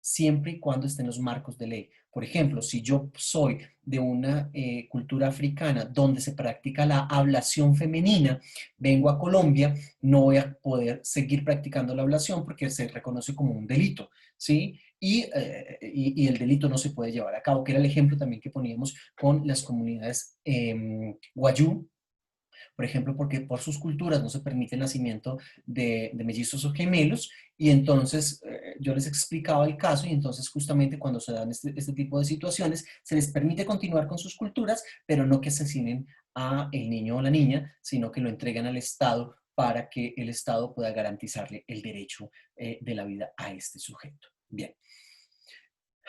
siempre y cuando estén los marcos de ley. Por ejemplo, si yo soy de una cultura africana donde se practica la ablación femenina, vengo a Colombia, no voy a poder seguir practicando la ablación porque se reconoce como un delito, ¿sí? Y el delito no se puede llevar a cabo, que era el ejemplo también que poníamos con las comunidades Wayuu, por ejemplo, porque por sus culturas no se permite el nacimiento de mellizos o gemelos, y entonces yo les explicaba el caso, y entonces justamente cuando se dan este tipo de situaciones, se les permite continuar con sus culturas, pero no que asesinen a el niño o la niña, sino que lo entreguen al Estado para que el Estado pueda garantizarle el derecho de la vida a este sujeto. Bien.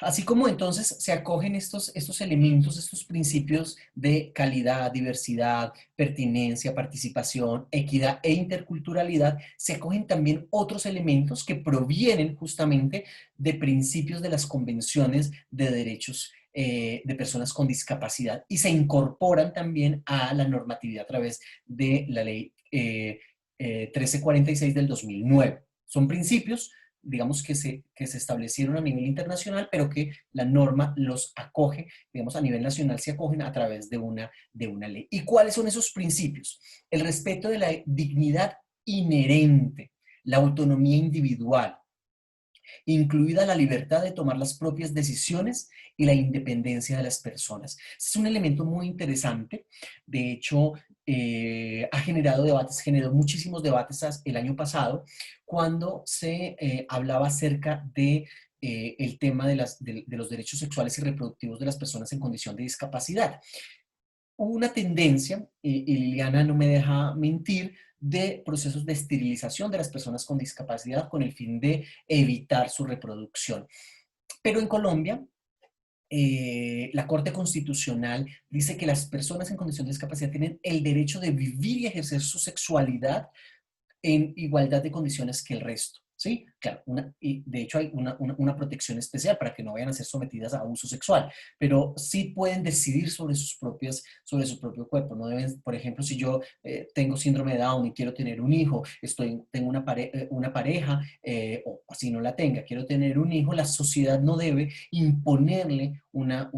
Así como entonces se acogen estos elementos, estos principios de calidad, diversidad, pertinencia, participación, equidad e interculturalidad, se acogen también otros elementos que provienen justamente de principios de las convenciones de derechos de personas con discapacidad, y se incorporan también a la normatividad a través de la ley 1346 del 2009. Son principios, digamos, que se establecieron a nivel internacional, pero que la norma los acoge, digamos, a nivel nacional se acogen a través de una ley. ¿Y cuáles son esos principios? El respeto de la dignidad inherente, la autonomía individual, incluida la libertad de tomar las propias decisiones y la independencia de las personas. Es un elemento muy interesante. De hecho, ha generado debates, generó muchísimos debates el año pasado, cuando se hablaba acerca de el tema de los derechos sexuales y reproductivos de las personas en condición de discapacidad. Hubo una tendencia, y Liliana no me deja mentir, de procesos de esterilización de las personas con discapacidad con el fin de evitar su reproducción. Pero en Colombia, la Corte Constitucional dice que las personas en condición de discapacidad tienen el derecho de vivir y ejercer su sexualidad en igualdad de condiciones que el resto. ¿Sí? Claro, y de hecho hay una protección especial para que no vayan a ser sometidas a abuso sexual, pero sí pueden decidir sobre sobre su propio cuerpo. No deben, por ejemplo, si yo tengo síndrome de Down y quiero tener un hijo, tengo una pareja, o si no la tenga, quiero tener un hijo, la sociedad no debe imponerle una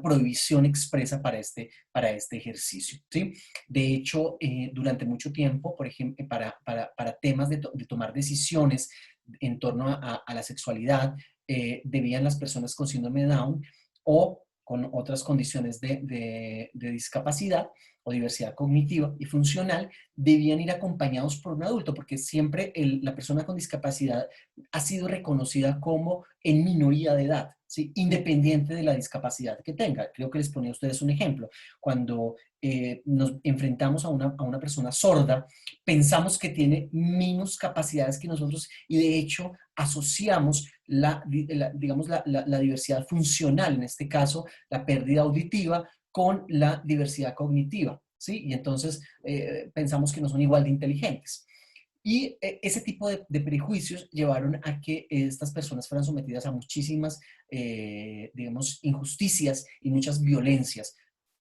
prohibición expresa para este ejercicio. ¿Sí? De hecho, durante mucho tiempo, por ejemplo, para temas de tomar decisiones en torno a la sexualidad, debían las personas con síndrome de Down o con otras condiciones de discapacidad o diversidad cognitiva y funcional, debían ir acompañados por un adulto, porque siempre la persona con discapacidad ha sido reconocida como en minoría de edad, ¿sí? Independiente de la discapacidad que tenga. Creo que les ponía a ustedes un ejemplo. Cuando nos enfrentamos a una persona sorda, pensamos que tiene menos capacidades que nosotros y de hecho asociamos digamos, la diversidad funcional, en este caso la pérdida auditiva, con la diversidad cognitiva, ¿sí? Y entonces pensamos que no son igual de inteligentes. Y ese tipo de prejuicios llevaron a que estas personas fueran sometidas a muchísimas, digamos, injusticias y muchas violencias.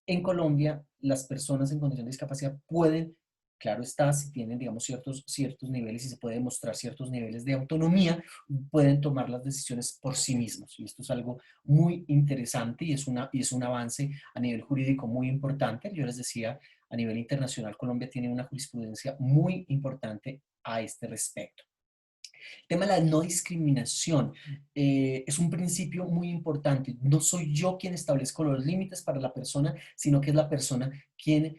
En Colombia, las personas en condición de discapacidad pueden, claro está, si tienen, digamos, ciertos niveles y se puede demostrar ciertos niveles de autonomía, pueden tomar las decisiones por sí mismos. Y esto es algo muy interesante y es un avance a nivel jurídico muy importante. Yo les decía, a nivel internacional, Colombia tiene una jurisprudencia muy importante a este respecto. El tema de la no discriminación es un principio muy importante. No soy yo quien establezco los límites para la persona, sino que es la persona quien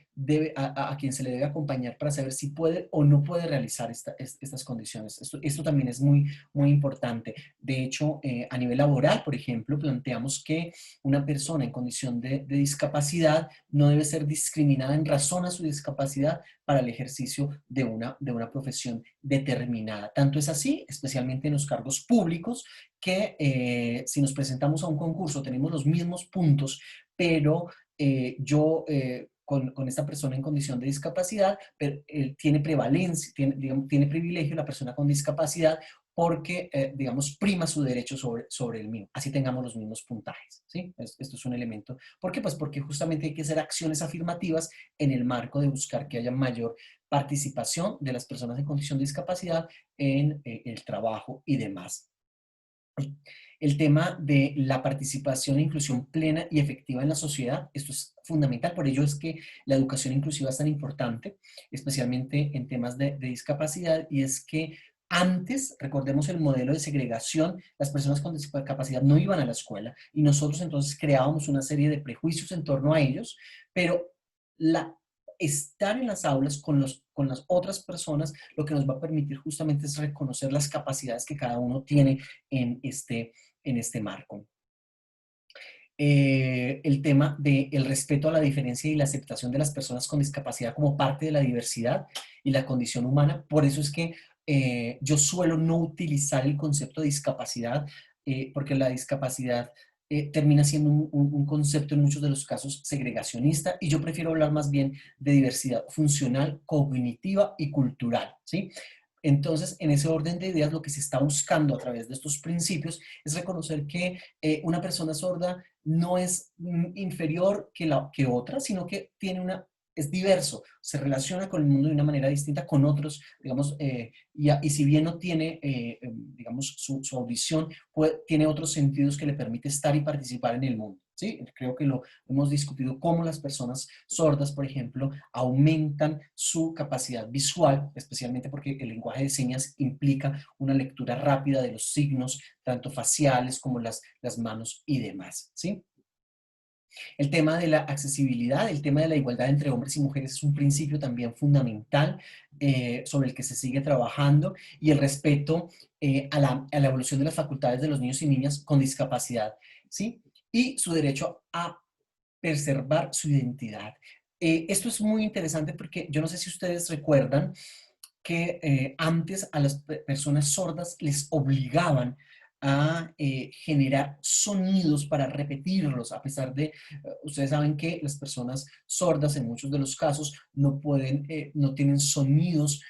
a quien se le debe acompañar para saber si puede o no puede realizar estas condiciones. Esto también es muy, muy importante. De hecho, a nivel laboral, por ejemplo, planteamos que una persona en condición de discapacidad no debe ser discriminada en razón a su discapacidad para el ejercicio de una profesión determinada. Tanto es así, especialmente en los cargos públicos, que si nos presentamos a un concurso tenemos los mismos puntos, pero con esta persona en condición de discapacidad, pero, tiene prevalencia, tiene privilegio la persona con discapacidad porque, digamos, prima su derecho sobre el mío, así tengamos los mismos puntajes, ¿sí? Esto es un elemento. ¿Por qué? Pues porque justamente hay que hacer acciones afirmativas en el marco de buscar que haya mayor participación de las personas en condición de discapacidad en el trabajo y demás. El tema de la participación e inclusión plena y efectiva en la sociedad, esto es fundamental, por ello es que la educación inclusiva es tan importante, especialmente en temas de discapacidad, y es que antes, recordemos el modelo de segregación, las personas con discapacidad no iban a la escuela y nosotros entonces creábamos una serie de prejuicios en torno a ellos, pero estar en las aulas con las otras personas lo que nos va a permitir justamente es reconocer las capacidades que cada uno tiene en este marco. El tema del respeto a la diferencia y la aceptación de las personas con discapacidad como parte de la diversidad y la condición humana. Por eso es que yo suelo no utilizar el concepto de discapacidad, porque la discapacidad termina siendo un concepto en muchos de los casos segregacionista, y yo prefiero hablar más bien de diversidad funcional, cognitiva y cultural, ¿sí? Entonces, en ese orden de ideas, lo que se está buscando a través de estos principios es reconocer que una persona sorda no es inferior que otra, sino que es diverso, se relaciona con el mundo de una manera distinta con otros, digamos, y si bien no tiene, digamos, su audición, tiene otros sentidos que le permite estar y participar en el mundo. ¿Sí? Creo que lo hemos discutido, cómo las personas sordas, por ejemplo, aumentan su capacidad visual, especialmente porque el lenguaje de señas implica una lectura rápida de los signos, tanto faciales como las manos y demás, ¿sí? El tema de la accesibilidad, el tema de la igualdad entre hombres y mujeres es un principio también fundamental sobre el que se sigue trabajando, y el respeto a la evolución de las facultades de los niños y niñas con discapacidad, ¿sí? Y su derecho a preservar su identidad. Esto es muy interesante porque yo no sé si ustedes recuerdan que antes a las personas sordas les obligaban a generar sonidos para repetirlos, a pesar de, ustedes saben que las personas sordas en muchos de los casos no pueden, no tienen sonidos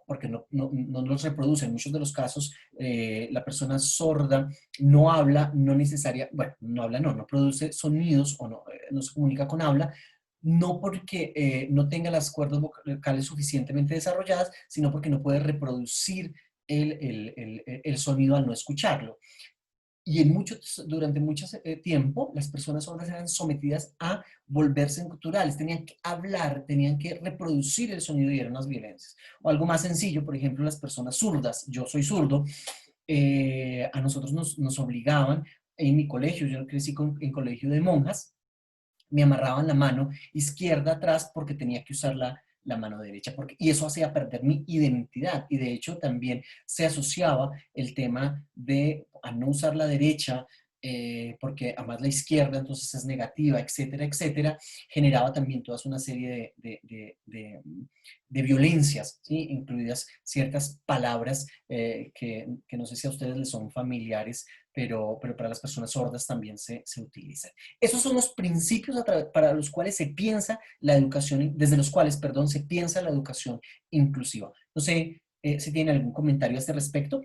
porque no los reproducen. En muchos de los casos la persona sorda no habla, no produce sonidos o no se comunica con habla, no porque no tenga las cuerdas vocales suficientemente desarrolladas, sino porque no puede reproducir el sonido al no escucharlo. y durante mucho tiempo las personas sordas eran sometidas a volverse culturales, tenían que hablar, tenían que reproducir el sonido y eran las violencias. O algo más sencillo, por ejemplo, las personas zurdas, yo soy zurdo, a nosotros nos obligaban en mi colegio, yo crecí en colegio de monjas, me amarraban la mano izquierda atrás porque tenía que usar la mano derecha, y eso hacía perder mi identidad, y de hecho también se asociaba el tema de a no usar la derecha, porque además la izquierda entonces es negativa, etcétera, etcétera, generaba también toda una serie de violencias, ¿sí? Incluidas ciertas palabras que no sé si a ustedes les son familiares, pero para las personas sordas también se utilizan. Esos son los principios para los cuales se piensa la educación, desde los cuales, perdón, se piensa la educación inclusiva. No sé si tienen algún comentario a este respecto.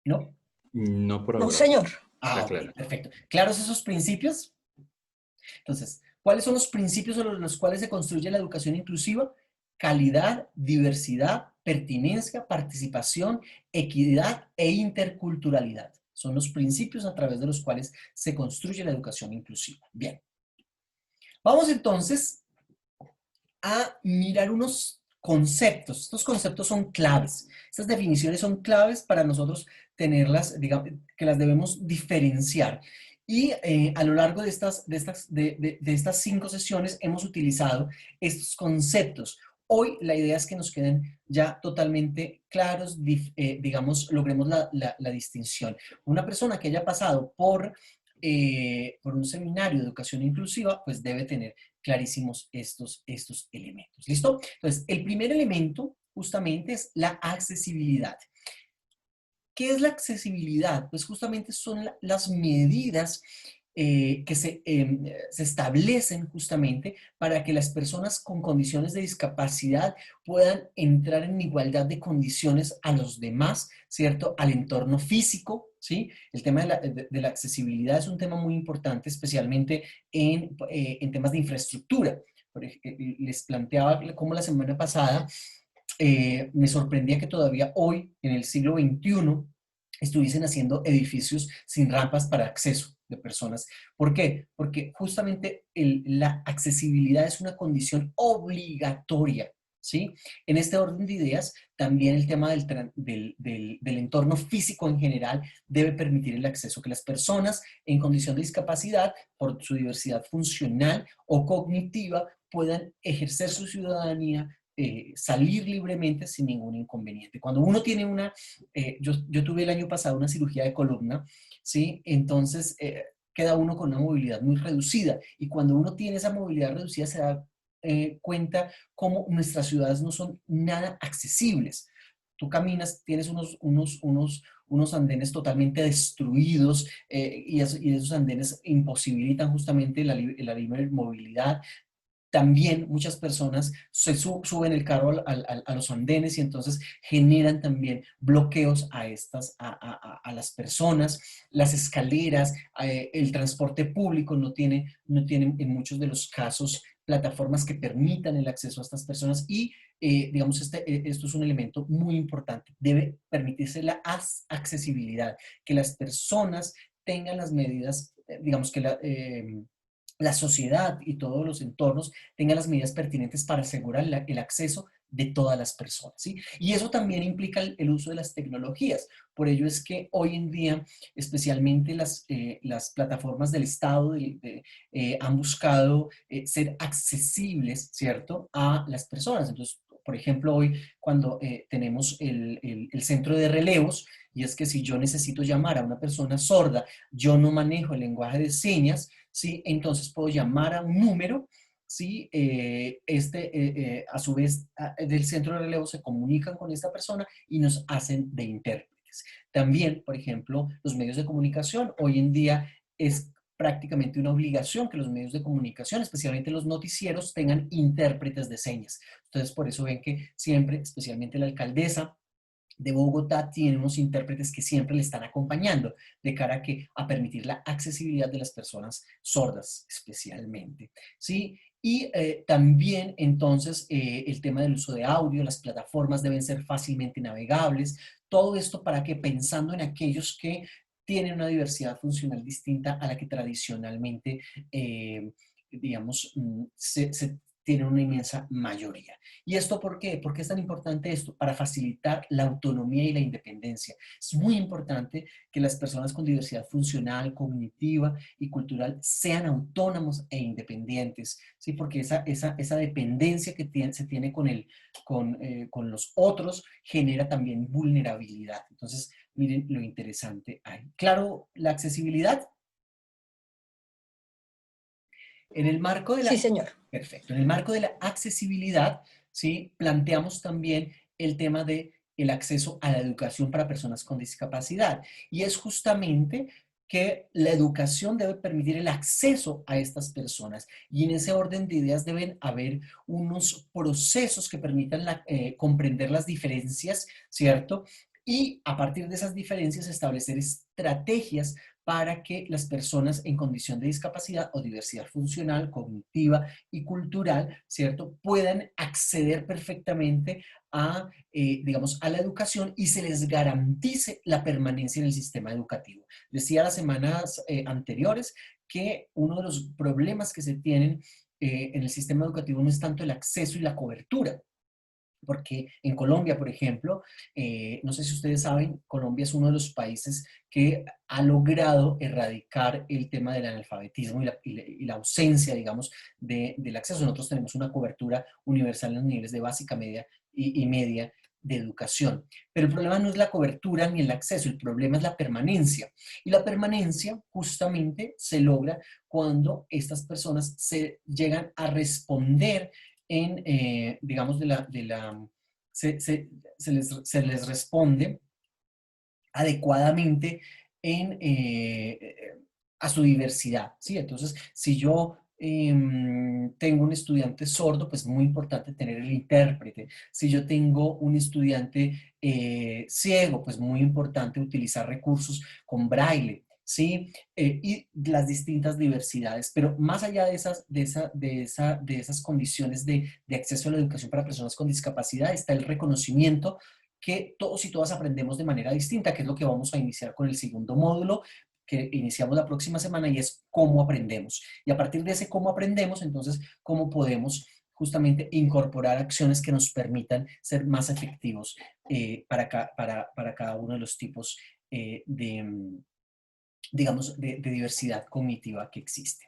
¿No? No por No, ahora. señor. Está Ok, claro. perfecto. ¿Claros esos principios? Entonces, ¿cuáles son los principios sobre los cuales se construye la educación inclusiva? Calidad, diversidad, pertinencia, participación, equidad e interculturalidad. Son los principios a través de los cuales se construye la educación inclusiva. Bien. Vamos entonces a mirar unos conceptos. Estos conceptos son claves. Estas definiciones son claves para nosotros tenerlas, digamos, que las debemos diferenciar. Y a lo largo de estas 5 sesiones hemos utilizado estos conceptos. Hoy la idea es que nos queden ya totalmente claros, digamos, logremos la distinción. Una persona que haya pasado por un seminario de educación inclusiva, pues debe tener clarísimos estos elementos. ¿Listo? Entonces, el primer elemento justamente es la accesibilidad. ¿Qué es la accesibilidad? Pues justamente son las medidas que se establecen justamente para que las personas con condiciones de discapacidad puedan entrar en igualdad de condiciones a los demás, ¿cierto? Al entorno físico, ¿sí? El tema de la accesibilidad es un tema muy importante, especialmente en temas de infraestructura. Les planteaba cómo la semana pasada me sorprendía que todavía hoy, en el siglo XXI, estuviesen haciendo edificios sin rampas para acceso de personas. ¿Por qué? Porque justamente la accesibilidad es una condición obligatoria, ¿sí? En este orden de ideas, también el tema del entorno físico en general debe permitir el acceso, que las personas en condición de discapacidad, por su diversidad funcional o cognitiva, puedan ejercer su ciudadanía, salir libremente sin ningún inconveniente. Cuando uno tiene yo tuve el año pasado una cirugía de columna, ¿sí? Entonces queda uno con una movilidad muy reducida, y cuando uno tiene esa movilidad reducida se da cuenta cómo nuestras ciudades no son nada accesibles. Tú caminas, tienes unos andenes totalmente destruidos, y esos andenes imposibilitan justamente la libre movilidad. También muchas personas suben el carro a los andenes y entonces generan también bloqueos a las personas. Las escaleras, el transporte público no tiene en muchos de los casos plataformas que permitan el acceso a estas personas, y digamos, esto es un elemento muy importante. Debe permitirse la accesibilidad, que las personas tengan las medidas, digamos que la sociedad y todos los entornos tengan las medidas pertinentes para asegurar el acceso de todas las personas, ¿sí? Y eso también implica el uso de las tecnologías. Por ello es que hoy en día, especialmente las plataformas del Estado han buscado ser accesibles, ¿cierto?, a las personas. Entonces, por ejemplo, hoy cuando tenemos el centro de relevos, y es que si yo necesito llamar a una persona sorda, yo no manejo el lenguaje de señas, ¿sí? Entonces puedo llamar a un número, ¿sí? A su vez, del centro de relevo se comunican con esta persona y nos hacen de intérpretes. También, por ejemplo, los medios de comunicación. Hoy en día es prácticamente una obligación que los medios de comunicación, especialmente los noticieros, tengan intérpretes de señas. Entonces, por eso ven que siempre, especialmente la alcaldesa, de Bogotá tiene unos intérpretes que siempre le están acompañando de cara a permitir la accesibilidad de las personas sordas especialmente, ¿sí? Y también entonces el tema del uso de audio, las plataformas deben ser fácilmente navegables, todo esto para que pensando en aquellos que tienen una diversidad funcional distinta a la que tradicionalmente, digamos, se tiene una inmensa mayoría. ¿Y esto por qué? ¿Por qué es tan importante esto? Para facilitar la autonomía y la independencia. Es muy importante que las personas con diversidad funcional, cognitiva y cultural sean autónomos e independientes, ¿sí? Porque esa dependencia que se tiene con los otros genera también vulnerabilidad. Entonces, miren lo interesante ahí. Claro, la accesibilidad. En el marco de Sí, la, señor. perfecto, en el marco de la accesibilidad, ¿sí? Planteamos también el tema de el acceso a la educación para personas con discapacidad. Y es justamente que la educación debe permitir el acceso a estas personas. Y en ese orden de ideas deben haber unos procesos que permitan comprender las diferencias, ¿cierto? Y a partir de esas diferencias establecer estrategias para que las personas en condición de discapacidad o diversidad funcional, cognitiva y cultural, ¿cierto?, puedan acceder perfectamente a, digamos, a la educación y se les garantice la permanencia en el sistema educativo. Decía las semanas anteriores que uno de los problemas que se tienen en el sistema educativo no es tanto el acceso y la cobertura, porque en Colombia, por ejemplo, no sé si ustedes saben, Colombia es uno de los países que ha logrado erradicar el tema del analfabetismo y la ausencia, digamos, del acceso. Nosotros tenemos una cobertura universal en los niveles de básica, media y media de educación. Pero el problema no es la cobertura ni el acceso, el problema es la permanencia. Y la permanencia justamente se logra cuando estas personas se llegan a responder digamos, se les responde adecuadamente a su diversidad, ¿sí? Entonces, si yo tengo un estudiante sordo, pues es muy importante tener el intérprete. Si yo tengo un estudiante ciego, pues muy importante utilizar recursos con braille, ¿sí? Y las distintas diversidades. Pero más allá de esas condiciones de acceso a la educación para personas con discapacidad, está el reconocimiento que todos y todas aprendemos de manera distinta, que es lo que vamos a iniciar con el segundo módulo, que iniciamos la próxima semana, y es cómo aprendemos. Y a partir de ese cómo aprendemos, entonces, cómo podemos justamente incorporar acciones que nos permitan ser más efectivos para cada uno de los tipos digamos, de diversidad cognitiva que existe.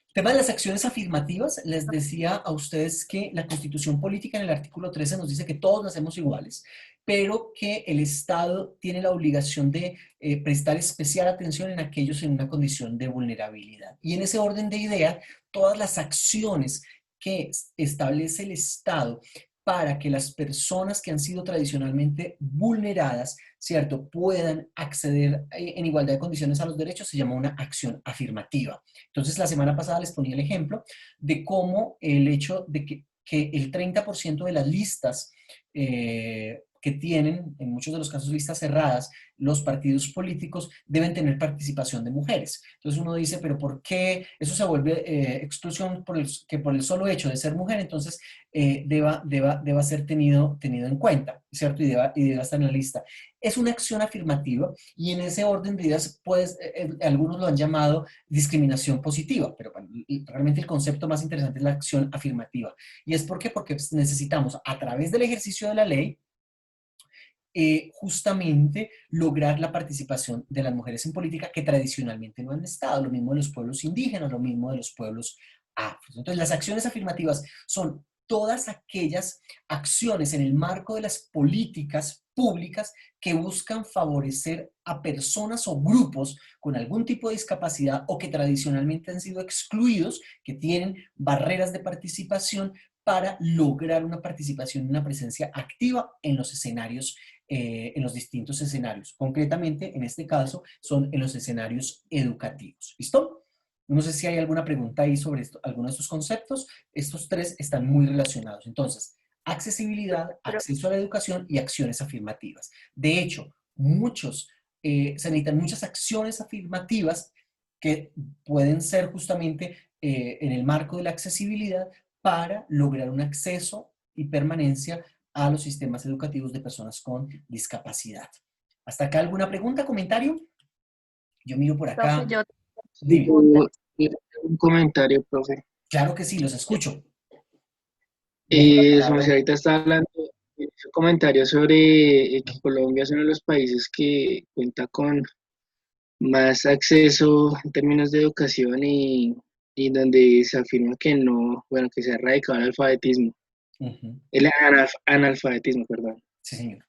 El tema de las acciones afirmativas, les decía a ustedes que la Constitución Política en el artículo 13 nos dice que todos nacemos iguales, pero que el Estado tiene la obligación de prestar especial atención en aquellos en una condición de vulnerabilidad. Y en ese orden de ideas, todas las acciones que establece el Estado para que las personas que han sido tradicionalmente vulneradas, ¿cierto?, puedan acceder en igualdad de condiciones a los derechos, se llama una acción afirmativa. Entonces, la semana pasada les ponía el ejemplo de cómo el hecho de que el 30% de las listas que tienen, en muchos de los casos listas cerradas, los partidos políticos deben tener participación de mujeres. Entonces uno dice, pero ¿por qué eso se vuelve exclusión que por el solo hecho de ser mujer, entonces deba ser tenido en cuenta, ¿cierto? Y deba estar en la lista. Es una acción afirmativa y en ese orden de ideas, pues, algunos lo han llamado discriminación positiva, pero bueno, realmente el concepto más interesante es la acción afirmativa. ¿Y es por qué? Porque necesitamos, a través del ejercicio de la ley, justamente lograr la participación de las mujeres en política que tradicionalmente no han estado, lo mismo de los pueblos indígenas, lo mismo de los pueblos afros. Entonces, las acciones afirmativas son todas aquellas acciones en el marco de las políticas públicas que buscan favorecer a personas o grupos con algún tipo de discapacidad o que tradicionalmente han sido excluidos, que tienen barreras de participación para lograr una participación y una presencia activa en los escenarios, en los distintos escenarios. Concretamente, en este caso, son en los escenarios educativos. ¿Listo? No sé si hay alguna pregunta ahí sobre esto, alguno de estos conceptos. Estos tres están muy relacionados. Entonces, accesibilidad, Pero, acceso a la educación y acciones afirmativas. De hecho, se necesitan muchas acciones afirmativas que pueden ser justamente en el marco de la accesibilidad para lograr un acceso y permanencia a los sistemas educativos de personas con discapacidad. ¿Hasta acá alguna pregunta, comentario? Yo miro por profe, acá. yo Dime. Un comentario, profe. Claro que sí, los escucho. Su merced ahorita está hablando, un comentario sobre que Colombia es uno de los países que cuenta con más acceso en términos de educación y donde se afirma que no, bueno, que se ha erradicado el alfabetismo, el analfabetismo, perdón. Sí, señor.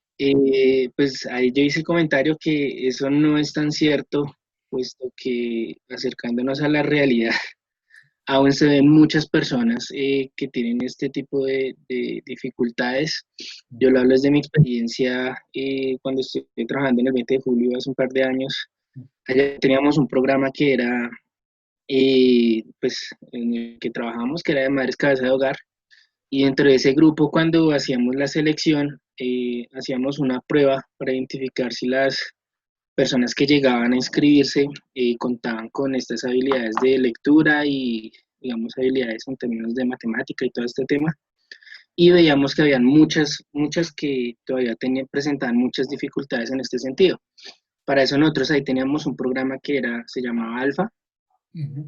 Pues ahí yo hice el comentario que eso no es tan cierto, puesto que acercándonos a la realidad, aún se ven muchas personas que tienen este tipo de dificultades. Yo lo hablo desde mi experiencia cuando estoy trabajando en el 20 de julio hace un par de años. Allá teníamos un programa que era, pues, en el que trabajamos, que era de madres cabeza de hogar. Y dentro de ese grupo, cuando hacíamos la selección, hacíamos una prueba para identificar si las personas que llegaban a inscribirse contaban con estas habilidades de lectura y, digamos, habilidades en términos de matemática y todo este tema. Y veíamos que habían muchas que todavía presentaban muchas dificultades en este sentido. Para eso nosotros ahí teníamos un programa se llamaba Alfa,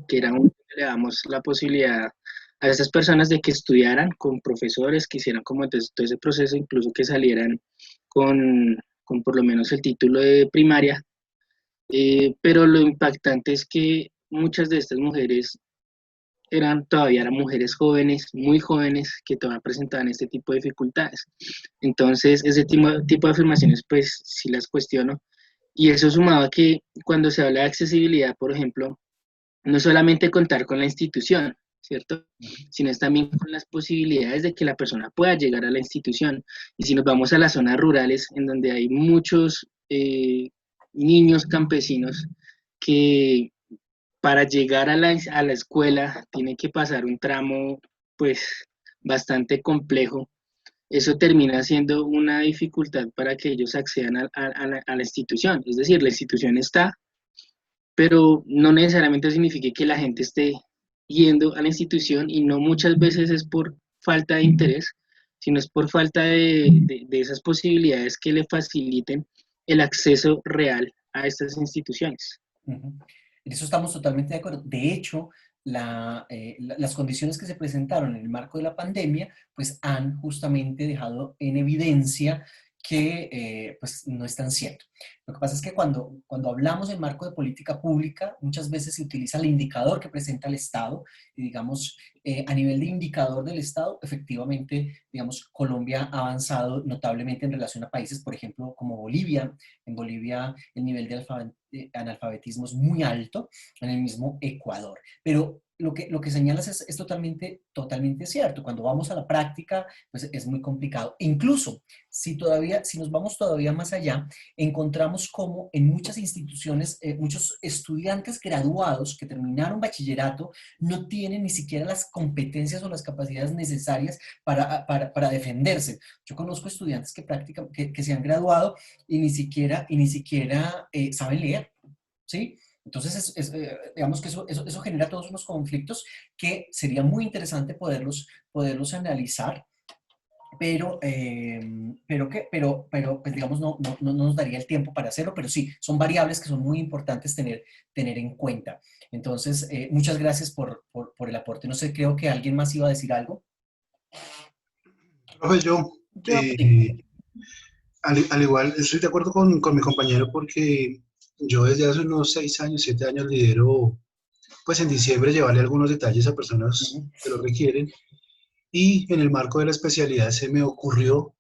que era le damos la posibilidad a esas personas de que estudiaran con profesores, que hicieran como todo ese proceso, incluso que salieran con por lo menos el título de primaria. Pero lo impactante es que muchas de estas mujeres todavía eran mujeres jóvenes, muy jóvenes, que todavía presentaban este tipo de dificultades. Entonces, ese tipo de afirmaciones, pues, sí las cuestiono. Y eso sumado a que cuando se habla de accesibilidad, por ejemplo, no solamente contar con la institución, ¿cierto? Sino es también con las posibilidades de que la persona pueda llegar a la institución. Y si nos vamos a las zonas rurales, en donde hay muchos niños campesinos que para llegar a la escuela tienen que pasar un tramo, pues, bastante complejo. Eso termina siendo una dificultad para que ellos accedan a la institución. Es decir, la institución está, pero no necesariamente significa que la gente esté yendo a la institución y no muchas veces es por falta de interés, sino es por falta de esas posibilidades que le faciliten el acceso real a estas instituciones. En eso estamos totalmente de acuerdo. De hecho, las condiciones que se presentaron en el marco de la pandemia, pues han justamente dejado en evidencia que pues no es tan cierto. Lo que pasa es que cuando hablamos en marco de política pública, muchas veces se utiliza el indicador que presenta el Estado, y digamos, a nivel de indicador del Estado, efectivamente, digamos, Colombia ha avanzado notablemente en relación a países, por ejemplo, como Bolivia. En Bolivia el nivel de analfabetismo es muy alto, en el mismo Ecuador. Pero lo que señalas es totalmente cierto. Cuando vamos a la práctica, pues es muy complicado. Incluso, si nos vamos todavía más allá, encontramos como en muchas instituciones, muchos estudiantes graduados que terminaron bachillerato no tienen ni siquiera las competencias o las capacidades necesarias para defenderse. Yo conozco estudiantes que se han graduado y ni siquiera saben leer, ¿sí? Entonces, digamos que eso genera todos unos conflictos que sería muy interesante poderlos analizar, pero pues digamos, no nos daría el tiempo para hacerlo, pero sí, son variables que son muy importantes tener en cuenta. Entonces, muchas gracias por el aporte. No sé, creo que alguien más iba a decir algo. Profe, al igual, estoy de acuerdo con mi compañero porque yo desde hace unos 6 años, 7 años lidero, pues en diciembre llevarle algunos detalles a personas que lo requieren, y en el marco de la especialidad se me ocurrió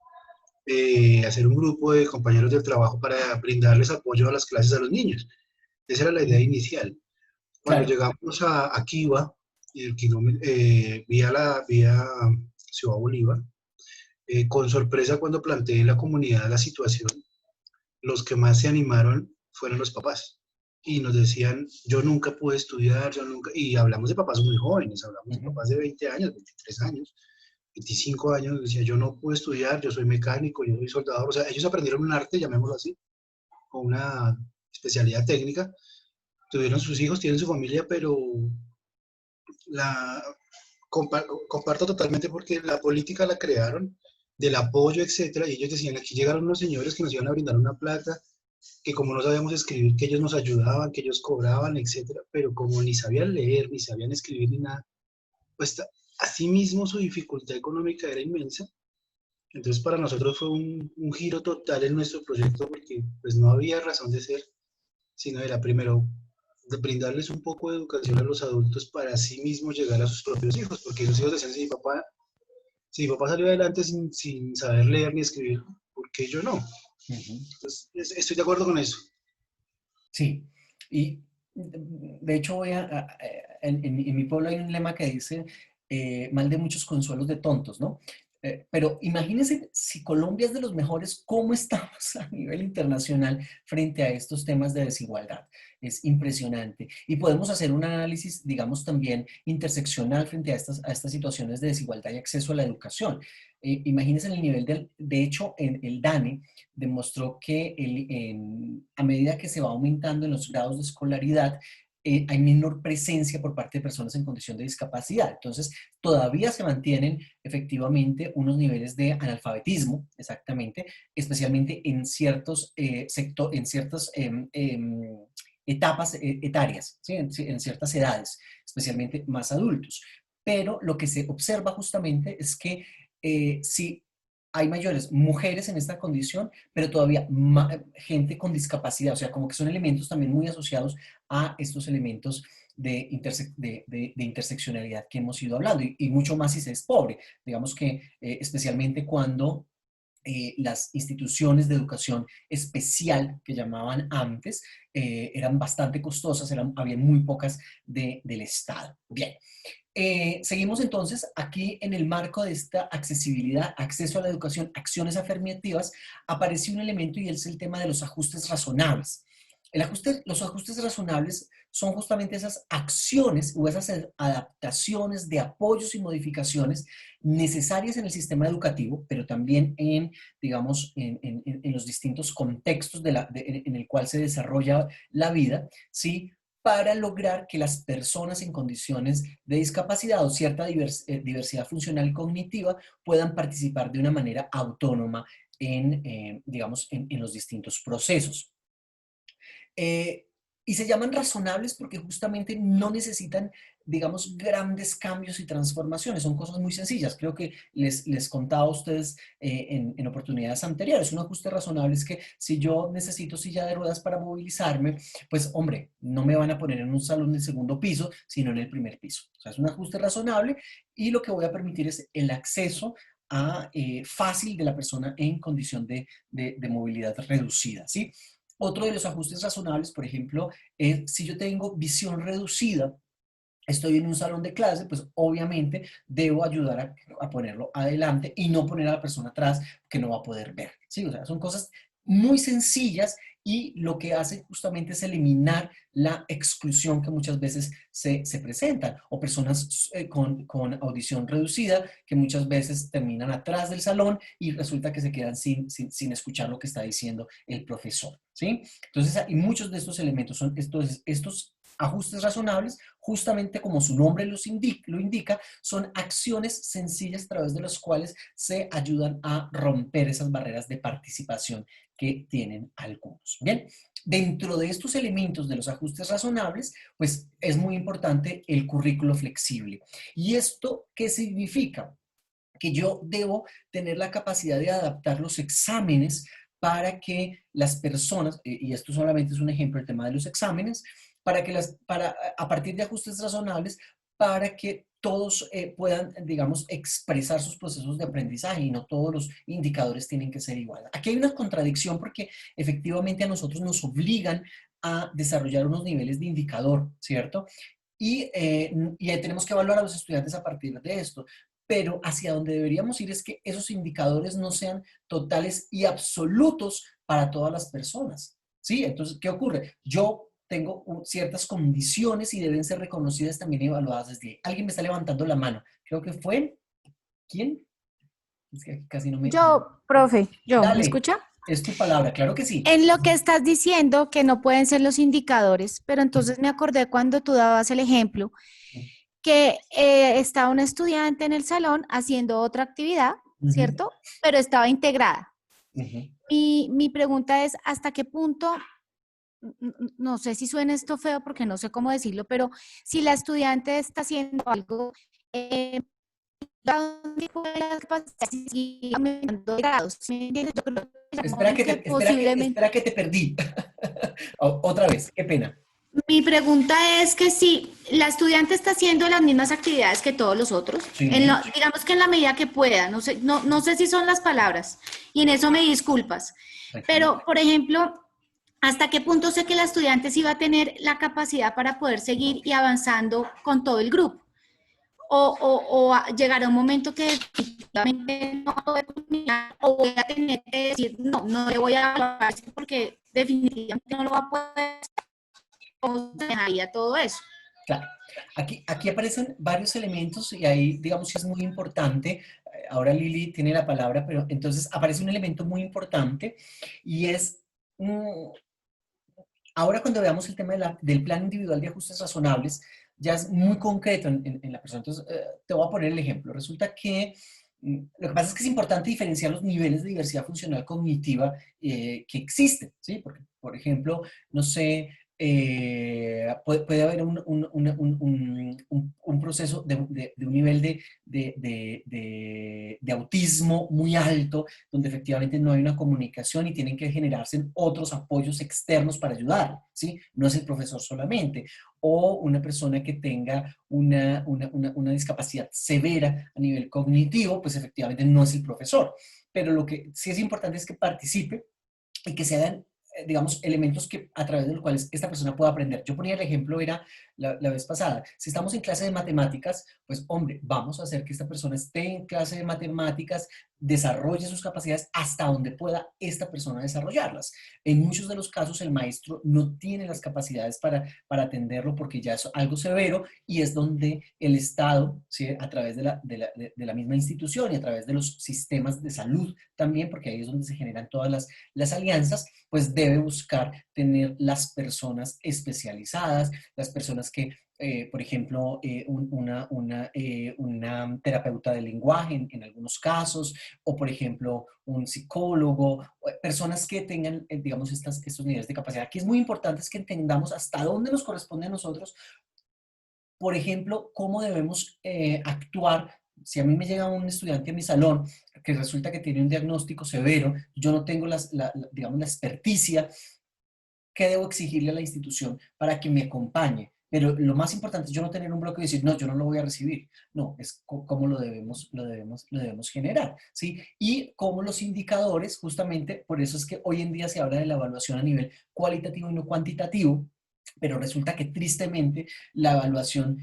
hacer un grupo de compañeros del trabajo para brindarles apoyo a las clases a los niños. Esa era la idea inicial. Cuando llegamos a Kiva, vía Ciudad Bolívar, con sorpresa cuando planteé en la comunidad la situación, los que más se animaron fueron los papás. Y nos decían, yo nunca pude estudiar, y hablamos de papás muy jóvenes, hablamos de papás de 20 años, 23 años, 25 años, decía, yo no puedo estudiar, yo soy mecánico, yo soy soldador, o sea, ellos aprendieron un arte, llamémoslo así, o una especialidad técnica, tuvieron sus hijos, tienen su familia, pero la comparto totalmente porque la política la crearon, del apoyo, etcétera, y ellos decían, aquí llegaron unos señores que nos iban a brindar una plata, que como no sabíamos escribir, que ellos nos ayudaban, que ellos cobraban, etcétera, pero como ni sabían leer, ni sabían escribir, ni nada, pues asimismo su dificultad económica era inmensa. Entonces para nosotros fue un giro total en nuestro proyecto porque pues no había razón de ser, sino era primero de brindarles un poco de educación a los adultos para así mismo llegar a sus propios hijos, porque sus hijos decían, si mi papá salió adelante sin saber leer ni escribir, ¿por qué yo no? Entonces, estoy de acuerdo con eso. Sí, y de hecho en mi pueblo hay un lema que dice, mal de muchos consuelos de tontos, ¿no? Pero imagínense si Colombia es de los mejores, ¿cómo estamos a nivel internacional frente a estos temas de desigualdad? Es impresionante. Y podemos hacer un análisis, digamos, también interseccional frente a estas situaciones de desigualdad y acceso a la educación. Imagínense el nivel de hecho, el DANE demostró que a medida que se va aumentando en los grados de escolaridad, hay menor presencia por parte de personas en condición de discapacidad. Entonces, todavía se mantienen efectivamente unos niveles de analfabetismo, exactamente, especialmente en ciertos en ciertas etapas etarias, ¿sí? En ciertas edades, especialmente más adultos. Pero lo que se observa justamente es que si hay mayores mujeres en esta condición, pero todavía gente con discapacidad, o sea, como que son elementos también muy asociados a estos elementos de interseccionalidad que hemos ido hablando, y mucho más si se es pobre. Digamos que especialmente cuando las instituciones de educación especial que llamaban antes eran bastante costosas, había muy pocas del Estado. Bien. Seguimos entonces aquí en el marco de esta accesibilidad, acceso a la educación, acciones afirmativas, aparece un elemento y es el tema de los ajustes razonables. Los ajustes razonables son justamente esas acciones o esas adaptaciones de apoyos y modificaciones necesarias en el sistema educativo, pero también digamos, en los distintos contextos en el cual se desarrolla la vida, ¿sí? Para lograr que las personas en condiciones de discapacidad o cierta diversidad funcional y cognitiva puedan participar de una manera autónoma digamos, en los distintos procesos. Y se llaman razonables porque justamente no necesitan, digamos, grandes cambios y transformaciones. Son cosas muy sencillas. Creo que les contaba a ustedes en oportunidades anteriores. Un ajuste razonable es que si yo necesito silla de ruedas para movilizarme, pues, hombre, no me van a poner en un salón del segundo piso, sino en el primer piso. O sea, es un ajuste razonable y lo que voy a permitir es el acceso fácil de la persona en condición de movilidad reducida, ¿sí? Otro de los ajustes razonables, por ejemplo, es si yo tengo visión reducida, estoy en un salón de clase, pues obviamente debo ayudar a ponerlo adelante y no poner a la persona atrás que no va a poder ver, ¿sí? O sea, son cosas muy sencillas y lo que hace justamente es eliminar la exclusión que muchas veces se presentan, o personas con audición reducida que muchas veces terminan atrás del salón y resulta que se quedan sin escuchar lo que está diciendo el profesor, ¿sí? Entonces, y muchos de estos elementos son estos ajustes razonables, justamente como su nombre lo indica, son acciones sencillas a través de las cuales se ayudan a romper esas barreras de participación que tienen algunos. Bien, dentro de estos elementos de los ajustes razonables, pues es muy importante el currículo flexible. ¿Y esto qué significa? Que yo debo tener la capacidad de adaptar los exámenes para que las personas, y esto solamente es un ejemplo, el tema de los exámenes, a partir de ajustes razonables, para que todos puedan, digamos, expresar sus procesos de aprendizaje y no todos los indicadores tienen que ser iguales. Aquí hay una contradicción porque efectivamente a nosotros nos obligan a desarrollar unos niveles de indicador, ¿cierto? Y tenemos que evaluar a los estudiantes a partir de esto. Pero hacia donde deberíamos ir es que esos indicadores no sean totales y absolutos para todas las personas, ¿sí? Entonces, ¿qué ocurre? Yo tengo ciertas condiciones y deben ser reconocidas también y evaluadas desde ahí. Alguien me está levantando la mano. Creo que fue ¿Quién? Es que aquí casi no me... Yo, profe, ¿me Dale, escucha? es tu palabra, claro que sí. En lo que estás diciendo que no pueden ser los indicadores, pero entonces me acordé cuando tú dabas el ejemplo que estaba un estudiante en el salón haciendo otra actividad, ¿cierto? Pero estaba integrada. Mi pregunta es, ¿hasta qué punto, no sé si suena esto feo porque no sé cómo decirlo, pero si la estudiante está haciendo algo, ¿dónde puede las capacidades seguir aumentando de grados? ¿Me entiendes? Yo creo Espera que te perdí. Otra vez, qué pena. Mi pregunta es que si la estudiante está haciendo las mismas actividades que todos los otros, Sí. digamos que en la medida que pueda, no sé si son las palabras, y en eso me disculpas, pero por ejemplo, ¿hasta qué punto sé que la estudiante sí va a tener la capacidad para poder seguir y avanzando con todo el grupo? O llegará un momento que definitivamente no voy a culminar, o voy a tener que decir, no le voy a evaluar porque definitivamente no lo va a poder hacer, o dejaría todo eso. Claro, aquí aparecen varios elementos y ahí, digamos, sí es muy importante. Ahora Lili tiene la palabra, pero entonces aparece un elemento muy importante y es, ahora cuando veamos el tema del plan individual de ajustes razonables, ya es muy concreto en la persona. Entonces, te voy a poner el ejemplo. Resulta que lo que pasa es que es importante diferenciar los niveles de diversidad funcional cognitiva que existen, ¿sí? Porque, por ejemplo, no sé, puede haber un proceso de un nivel de autismo muy alto, donde efectivamente no hay una comunicación y tienen que generarse otros apoyos externos para ayudar, ¿sí? No es el profesor solamente. O una persona que tenga una discapacidad severa a nivel cognitivo, pues efectivamente no es el profesor. Pero lo que sí es importante es que participe y que se hagan, digamos, elementos que, a través de los cuales esta persona pueda aprender. Yo ponía el ejemplo, era la vez pasada, si estamos en clase de matemáticas, pues hombre, vamos a hacer que esta persona esté en clase de matemáticas, desarrolle sus capacidades hasta donde pueda esta persona desarrollarlas. En muchos de los casos el maestro no tiene las capacidades para atenderlo porque ya es algo severo y es donde el Estado, ¿sí? A través de la misma institución y a través de los sistemas de salud también, porque ahí es donde se generan todas las alianzas, pues debe buscar tener las personas especializadas, las personas que, por ejemplo, una terapeuta de lenguaje en algunos casos, o por ejemplo, un psicólogo, personas que tengan, digamos, estos niveles de capacidad. Aquí es muy importante es que entendamos hasta dónde nos corresponde a nosotros, por ejemplo, cómo debemos actuar. Si a mí me llega un estudiante a mi salón que resulta que tiene un diagnóstico severo, yo no tengo digamos, la experticia, ¿qué debo exigirle a la institución para que me acompañe? Pero lo más importante es yo no tener un bloqueo y decir, no, yo no lo voy a recibir. No, es cómo lo debemos generar, ¿sí? Y cómo los indicadores, justamente, por eso es que hoy en día se habla de la evaluación a nivel cualitativo y no cuantitativo, pero resulta que tristemente la evaluación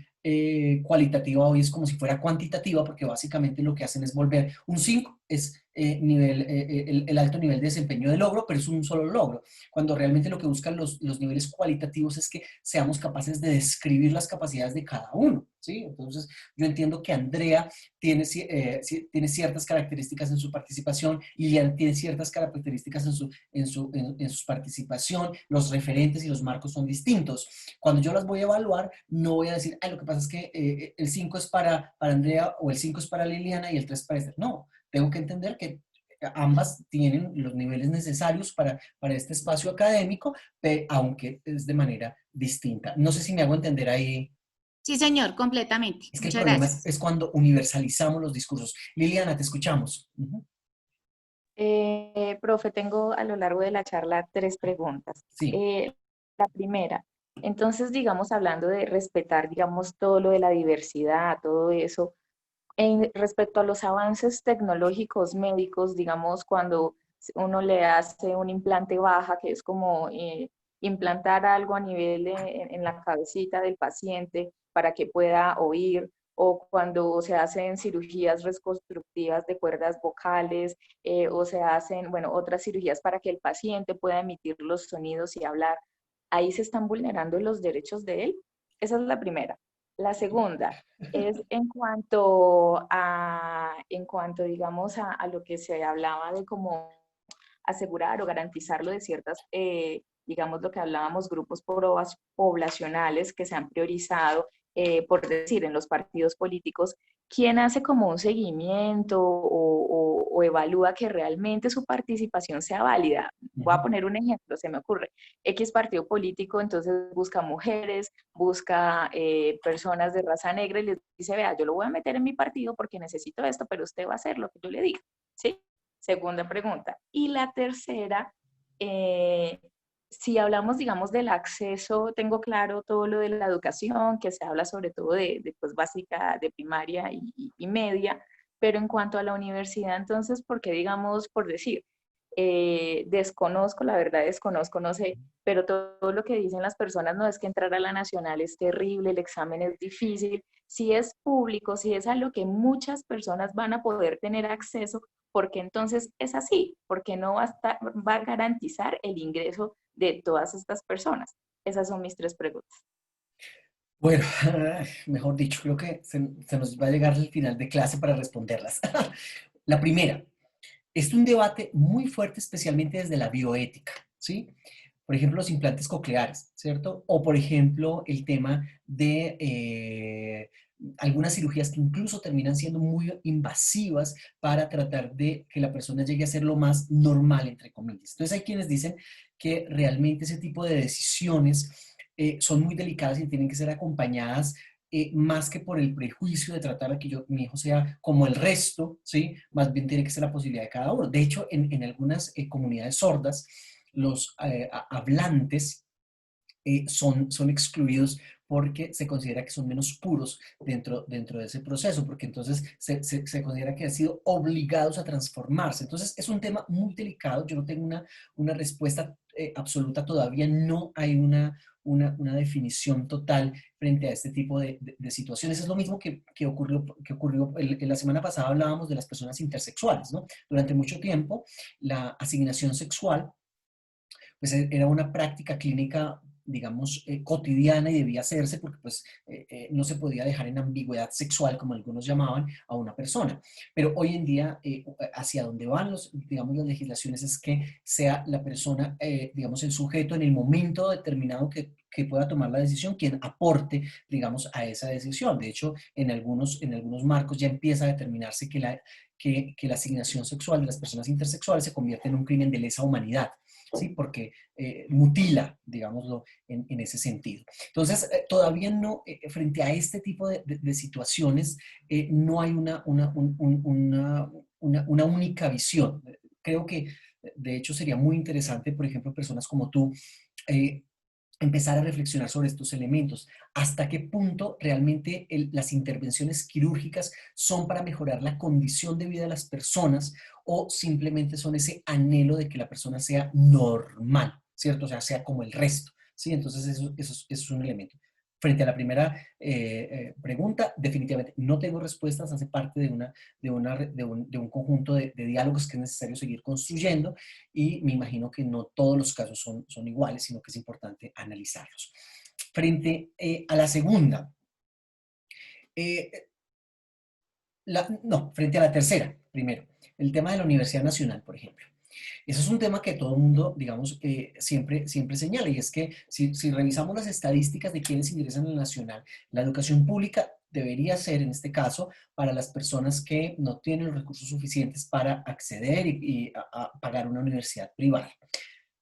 cualitativa hoy es como si fuera cuantitativa, porque básicamente lo que hacen es volver un 5, es el alto nivel de desempeño de logro, pero es un solo logro, cuando realmente lo que buscan los niveles cualitativos es que seamos capaces de describir las capacidades de cada uno, ¿sí? Entonces, yo entiendo que Andrea tiene ciertas características en su participación, Lilian tiene ciertas características en su participación, los referentes y los marcos son distintos. Cuando yo las voy a evaluar, no voy a decir, lo que pasa es que el 5 es para Andrea o el 5 es para Liliana y el 3 para Esther. No, tengo que entender que ambas tienen los niveles necesarios para este espacio académico, aunque es de manera distinta. No sé si me hago entender ahí. Sí, señor, completamente. Es que Muchas el problema gracias. es cuando universalizamos los discursos. Liliana, te escuchamos. Profe, tengo a lo largo de la charla 3 preguntas. Sí. La primera, entonces, digamos, hablando de respetar, digamos, todo lo de la diversidad, todo eso, respecto a los avances tecnológicos médicos, digamos, cuando uno le hace un implante baja, que es como implantar algo a nivel en la cabecita del paciente para que pueda oír, o cuando se hacen cirugías reconstructivas de cuerdas vocales, o se hacen, bueno, otras cirugías para que el paciente pueda emitir los sonidos y hablar, ¿ahí se están vulnerando los derechos de él? Esa es la primera. La segunda es en cuanto, digamos, a lo que se hablaba de cómo asegurar o garantizarlo de ciertas, digamos, lo que hablábamos, grupos poblacionales que se han priorizado, por decir, en los partidos políticos, ¿quién hace como un seguimiento o evalúa que realmente su participación sea válida? Voy a poner un ejemplo, se me ocurre. X partido político entonces busca mujeres, busca personas de raza negra y les dice, vea, yo lo voy a meter en mi partido porque necesito esto, pero usted va a hacer lo que yo le diga, ¿sí? Segunda pregunta. Y la tercera, si hablamos, digamos, del acceso, tengo claro todo lo de la educación, que se habla sobre todo de pues, básica, de primaria y media, pero en cuanto a la universidad, entonces, ¿por qué, digamos, por decir, desconozco, la verdad desconozco, no sé, pero todo lo que dicen las personas no es que entrar a la nacional es terrible, el examen es difícil, si es público, si es a lo que muchas personas van a poder tener acceso, porque entonces es así, porque no va a garantizar el ingreso de todas estas personas. Esas son mis tres preguntas. Bueno, mejor dicho, creo que se nos va a llegar el final de clase para responderlas. La primera, es un debate muy fuerte, especialmente desde la bioética, ¿sí? Por ejemplo, los implantes cocleares, ¿cierto? O, por ejemplo, el tema de algunas cirugías que incluso terminan siendo muy invasivas para tratar de que la persona llegue a ser lo más normal, entre comillas. Entonces, hay quienes dicen que realmente ese tipo de decisiones son muy delicadas y tienen que ser acompañadas más que por el prejuicio de tratar de que mi hijo sea como el resto, ¿sí? Más bien tiene que ser la posibilidad de cada uno. De hecho, en algunas comunidades sordas, los hablantes son excluidos porque se considera que son menos puros dentro de ese proceso, porque entonces se considera que han sido obligados a transformarse. Entonces es un tema muy delicado, yo no tengo una respuesta absoluta todavía, no hay una definición total frente a este tipo de situaciones. Es lo mismo que ocurrió la semana pasada hablábamos de las personas intersexuales, ¿no? Durante mucho tiempo la asignación sexual pues era una práctica clínica, digamos, cotidiana y debía hacerse porque pues no se podía dejar en ambigüedad sexual, como algunos llamaban, a una persona. Pero hoy en día, hacia donde van digamos, las legislaciones es que sea la persona, digamos, el sujeto en el momento determinado que pueda tomar la decisión, quien aporte, digamos, a esa decisión. De hecho, en algunos marcos ya empieza a determinarse que la asignación sexual de las personas intersexuales se convierte en un crimen de lesa humanidad, ¿sí? Porque mutila, digámoslo, en ese sentido. Entonces, todavía no, frente a este tipo de situaciones, no hay una única visión. Creo que, de hecho, sería muy interesante, por ejemplo, personas como tú, empezar a reflexionar sobre estos elementos. ¿Hasta qué punto realmente las intervenciones quirúrgicas son para mejorar la condición de vida de las personas o simplemente son ese anhelo de que la persona sea normal, ¿cierto? O sea, sea como el resto, ¿sí? Entonces eso es un elemento. Frente a la primera pregunta, definitivamente no tengo respuestas, hace parte de un conjunto de diálogos que es necesario seguir construyendo y me imagino que no todos los casos son iguales, sino que es importante analizarlos. Frente a la segunda, frente a la tercera, primero, el tema de la Universidad Nacional, por ejemplo. Eso es un tema que todo el mundo, digamos, siempre señala, y es que si revisamos las estadísticas de quienes ingresan a la nacional, la educación pública debería ser, en este caso, para las personas que no tienen los recursos suficientes para acceder y a pagar una universidad privada.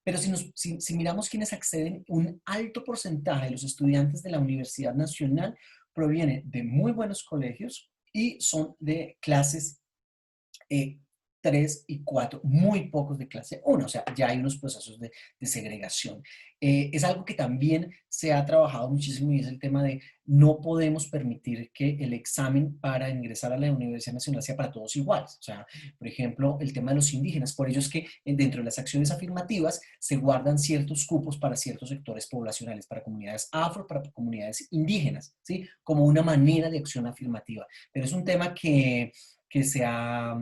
Pero si miramos quienes acceden, un alto porcentaje de los estudiantes de la Universidad Nacional proviene de muy buenos colegios y son de clases 3 y 4, muy pocos de clase 1, o sea, ya hay unos procesos de segregación. Es algo que también se ha trabajado muchísimo y es el tema de no podemos permitir que el examen para ingresar a la Universidad Nacional sea para todos iguales. O sea, por ejemplo, el tema de los indígenas, por ello es que dentro de las acciones afirmativas se guardan ciertos cupos para ciertos sectores poblacionales, para comunidades afro, para comunidades indígenas, ¿sí? Como una manera de acción afirmativa. Pero es un tema que se ha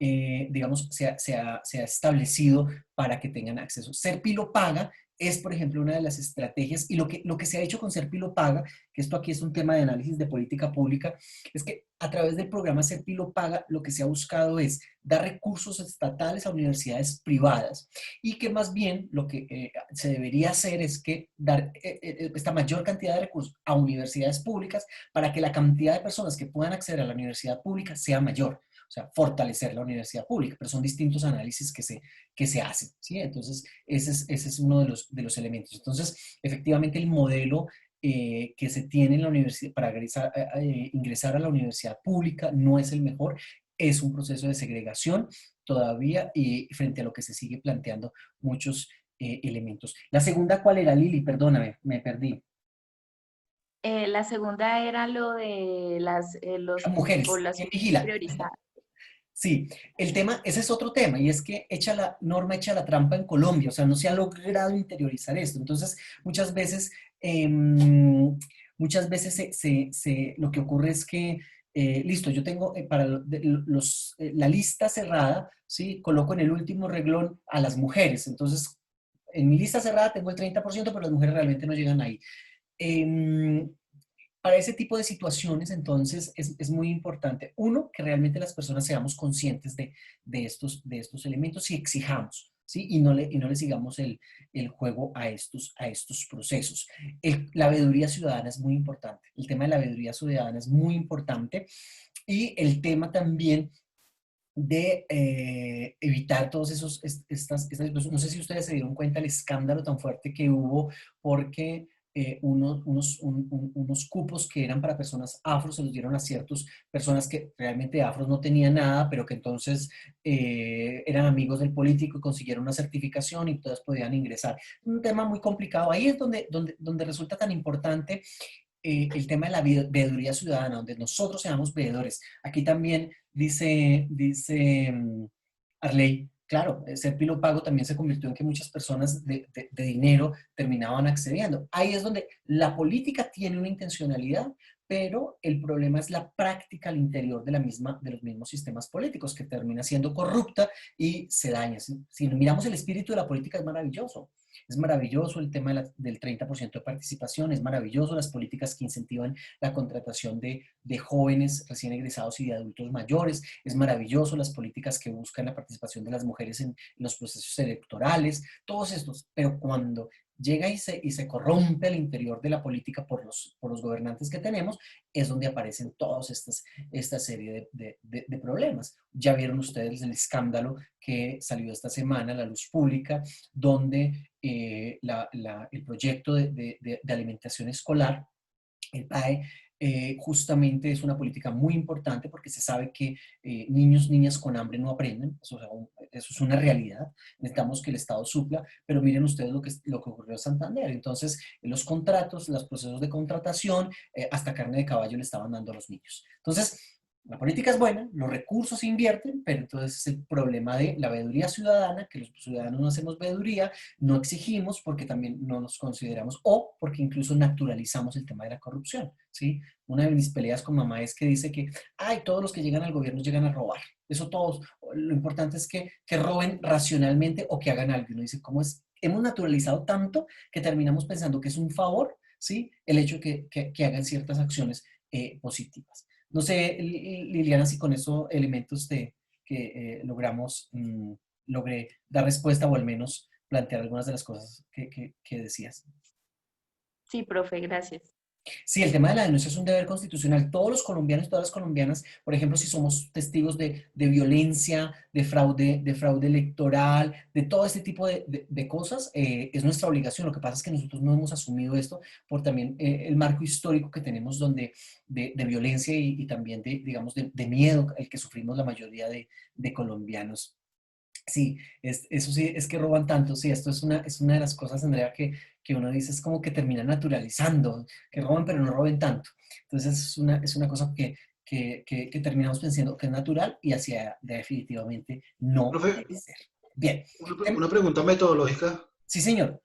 digamos, se ha establecido para que tengan acceso. Serpi lo paga, es, por ejemplo, una de las estrategias, y lo que se ha hecho con Ser Pilo Paga, que esto aquí es un tema de análisis de política pública, es que a través del programa Ser Pilo Paga lo que se ha buscado es dar recursos estatales a universidades privadas, y que más bien lo que se debería hacer es que dar esta mayor cantidad de recursos a universidades públicas para que la cantidad de personas que puedan acceder a la universidad pública sea mayor. O sea, fortalecer la universidad pública, pero son distintos análisis que se hacen, ¿sí? Entonces, ese es uno de los elementos. Entonces, efectivamente, el modelo que se tiene en la universidad para ingresar a la universidad pública no es el mejor, es un proceso de segregación todavía y frente a lo que se sigue planteando muchos elementos. La segunda, ¿cuál era, Lili? Perdóname, me perdí. La segunda era lo de las Mujeres, ¿quién poblaciones vigila? priorizadas. Sí, el tema, ese es otro tema, y es que echa la norma, echa la trampa en Colombia, o sea, no se ha logrado interiorizar esto. Entonces, muchas veces lo que ocurre es que, listo, yo tengo para la lista cerrada, ¿sí? Coloco en el último reglón a las mujeres. Entonces, en mi lista cerrada tengo el 30%, pero las mujeres realmente no llegan ahí. Em, para ese tipo de situaciones, entonces, es muy importante, uno, que realmente las personas seamos conscientes de estos elementos y exijamos, ¿sí? Y no le sigamos el juego a estos procesos. La veeduría ciudadana es muy importante. El tema de la veeduría ciudadana es muy importante. Y el tema también de evitar todos no sé si ustedes se dieron cuenta el escándalo tan fuerte que hubo porque unos cupos que eran para personas afro se los dieron a ciertas personas que realmente afros no tenían nada, pero que entonces eran amigos del político y consiguieron una certificación y todas podían ingresar. Un tema muy complicado. Ahí es donde resulta tan importante el tema de la veeduría ciudadana, donde nosotros seamos veedores. Aquí también dice Arley, claro, Ser Pilo Pago también se convirtió en que muchas personas de dinero terminaban accediendo. Ahí es donde la política tiene una intencionalidad, pero el problema es la práctica al interior de los mismos sistemas políticos, que termina siendo corrupta y se daña. Si miramos el espíritu de la política, es maravilloso. Es maravilloso el tema del 30% de participación, es maravilloso las políticas que incentivan la contratación de jóvenes recién egresados y de adultos mayores, es maravilloso las políticas que buscan la participación de las mujeres en los procesos electorales, todos estos, pero cuando llega y se corrompe al interior de la política por los gobernantes que tenemos, es donde aparecen todas esta serie de problemas. Ya vieron ustedes el escándalo que salió esta semana a la luz pública, donde el proyecto de alimentación escolar, el PAE, justamente es una política muy importante porque se sabe que niñas con hambre no aprenden, eso es una realidad, necesitamos que el Estado supla, pero miren ustedes lo que ocurrió en Santander. Entonces, los contratos, los procesos de contratación, hasta carne de caballo le estaban dando a los niños. Entonces, la política es buena, los recursos se invierten, pero entonces es el problema de la veeduría ciudadana, que los ciudadanos no hacemos veeduría, no exigimos porque también no nos consideramos, o porque incluso naturalizamos el tema de la corrupción, ¿sí? Una de mis peleas con mamá es que dice que, ay, todos los que llegan al gobierno llegan a robar. Eso todos, lo importante es que roben racionalmente o que hagan algo. Y uno dice, ¿cómo es? Hemos naturalizado tanto que terminamos pensando que es un favor, ¿sí? El hecho que hagan ciertas acciones positivas. No sé, Liliana, si con esos elementos logré dar respuesta o al menos plantear algunas de las cosas que decías. Sí, profe, gracias. Sí, el tema de la denuncia es un deber constitucional. Todos los colombianos, todas las colombianas, por ejemplo, si somos testigos de violencia, de fraude electoral, de todo este tipo de cosas, es nuestra obligación. Lo que pasa es que nosotros no hemos asumido esto por también el marco histórico que tenemos de violencia y también digamos, de miedo, el que sufrimos la mayoría de colombianos. Sí, eso sí, es que roban tanto. Sí, esto es una de las cosas, Andrea, que uno dice, es como que termina naturalizando, que roban pero no roben tanto. Entonces es una cosa que terminamos pensando que es natural y hacia definitivamente no Profe, debe ser. Bien. una pregunta metodológica. Sí, señor.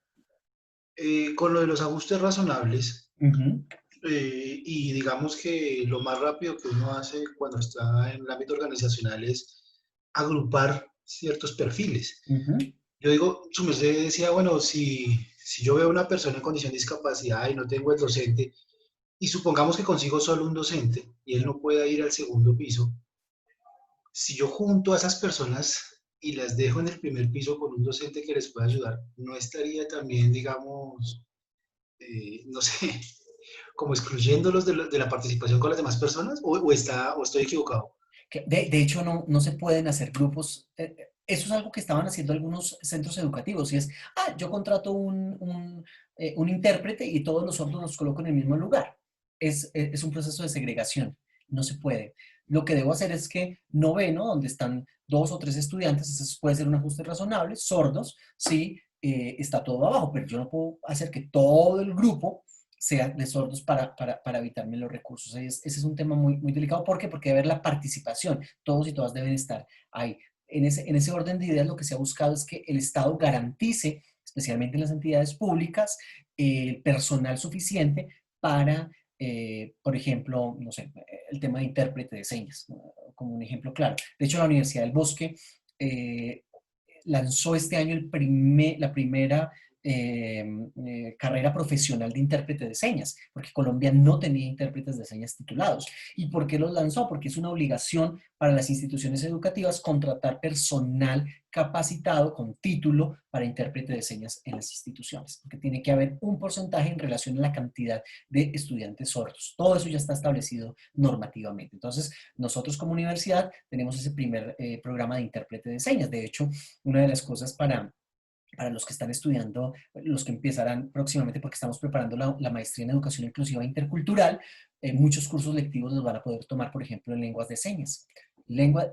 Con lo de los ajustes razonables, Ujú. y digamos que lo más rápido que uno hace cuando está en el ámbito organizacional es agrupar ciertos perfiles. Ujú. Yo digo, su merced decía, bueno, si si yo veo una persona en condición de discapacidad y no tengo el docente, y supongamos que consigo solo un docente y él no pueda ir al segundo piso, si yo junto a esas personas y las dejo en el primer piso con un docente que les pueda ayudar, ¿no estaría también, digamos, no sé, como excluyéndolos de la participación con las demás personas? ¿O estoy equivocado? De hecho, no se pueden hacer grupos. Eso es algo que estaban haciendo algunos centros educativos, y es, yo contrato un intérprete y todos los sordos los coloco en el mismo lugar. Es un proceso de segregación, no se puede. Lo que debo hacer es que noveno, donde están 2 o 3 estudiantes, eso puede ser un ajuste razonable, sordos, sí, está todo abajo, pero yo no puedo hacer que todo el grupo sea de sordos para evitarme los recursos. Ese es un tema muy, muy delicado. ¿Por qué? Porque debe haber la participación. Todos y todas deben estar ahí. En ese orden de ideas, lo que se ha buscado es que el Estado garantice, especialmente en las entidades públicas, personal suficiente para, por ejemplo, no sé, el tema de intérprete de señas, ¿no? Como un ejemplo claro. De hecho, la Universidad del Bosque lanzó este año la primera carrera profesional de intérprete de señas, porque Colombia no tenía intérpretes de señas titulados. ¿Y por qué los lanzó? Porque es una obligación para las instituciones educativas contratar personal capacitado con título para intérprete de señas en las instituciones, porque tiene que haber un porcentaje en relación a la cantidad de estudiantes sordos. Todo eso ya está establecido normativamente. Entonces, nosotros como universidad tenemos ese primer programa de intérprete de señas. De hecho, una de las cosas para los que están estudiando, los que empezarán próximamente, porque estamos preparando la maestría en educación inclusiva e intercultural, muchos cursos lectivos los van a poder tomar, por ejemplo, en lenguas de señas.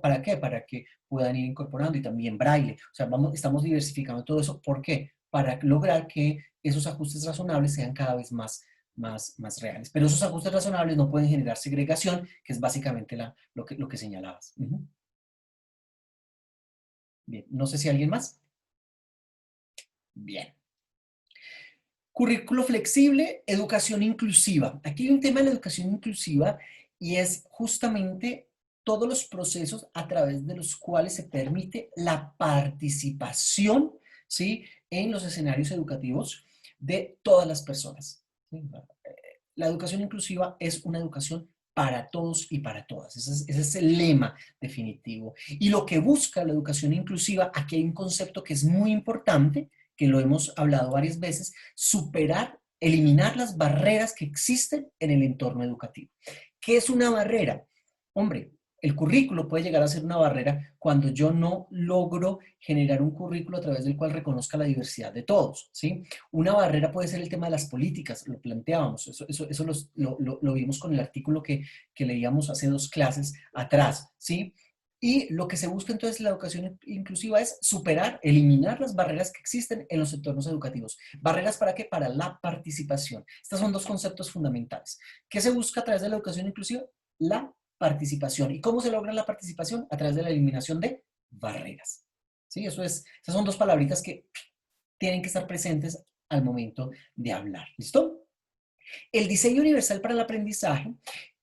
¿Para qué? Para que puedan ir incorporando, y también braille. O sea, estamos diversificando todo eso. ¿Por qué? Para lograr que esos ajustes razonables sean cada vez más reales. Pero esos ajustes razonables no pueden generar segregación, que es básicamente lo que señalabas. Bien, no sé si alguien más. Bien. Currículo flexible, educación inclusiva. Aquí hay un tema de la educación inclusiva, y es justamente todos los procesos a través de los cuales se permite la participación, ¿sí?, en los escenarios educativos de todas las personas. ¿Sí? La educación inclusiva es una educación para todos y para todas. Ese es el lema definitivo. Y lo que busca la educación inclusiva, aquí hay un concepto que es muy importante, que lo hemos hablado varias veces: superar, eliminar las barreras que existen en el entorno educativo. ¿Qué es una barrera? Hombre, el currículo puede llegar a ser una barrera cuando yo no logro generar un currículo a través del cual reconozca la diversidad de todos, ¿sí? Una barrera puede ser el tema de las políticas, lo planteábamos, eso lo vimos con el artículo que leíamos hace 2 clases atrás, ¿sí? Y lo que se busca entonces en la educación inclusiva es superar, eliminar las barreras que existen en los entornos educativos. ¿Barreras para qué? Para la participación. Estos son 2 conceptos fundamentales. ¿Qué se busca a través de la educación inclusiva? La participación. ¿Y cómo se logra la participación? A través de la eliminación de barreras. ¿Sí? Esas son 2 palabritas que tienen que estar presentes al momento de hablar. ¿Listo? El diseño universal para el aprendizaje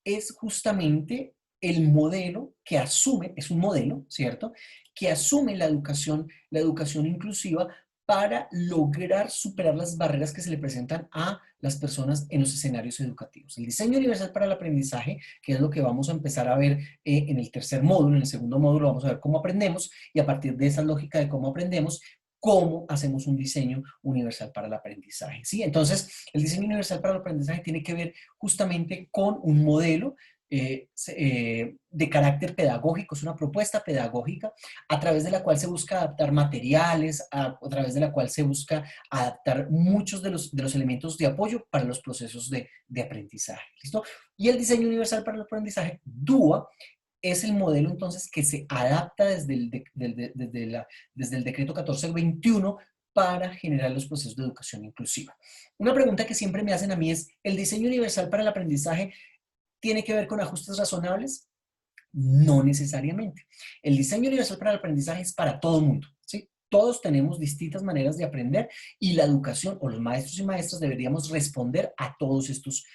es justamente el modelo que asume, es un modelo, ¿cierto?, que asume la educación inclusiva para lograr superar las barreras que se le presentan a las personas en los escenarios educativos. El diseño universal para el aprendizaje, que es lo que vamos a empezar a ver en el tercer módulo, en el segundo módulo vamos a ver cómo aprendemos, y a partir de esa lógica de cómo aprendemos, cómo hacemos un diseño universal para el aprendizaje, ¿sí? Entonces, el diseño universal para el aprendizaje tiene que ver justamente con un modelo de carácter pedagógico, es una propuesta pedagógica a través de la cual se busca adaptar materiales, a través de la cual se busca adaptar muchos de los elementos de apoyo para los procesos de aprendizaje, ¿listo? Y el diseño universal para el aprendizaje, DUA, es el modelo entonces que se adapta desde el decreto 1421 para generar los procesos de educación inclusiva. Una pregunta que siempre me hacen a mí es: ¿el diseño universal para el aprendizaje tiene que ver con ajustes razonables? No necesariamente. El diseño universal para el aprendizaje es para todo el mundo, ¿sí? Todos tenemos distintas maneras de aprender, y la educación, o los maestros y maestras, deberíamos responder a todos estos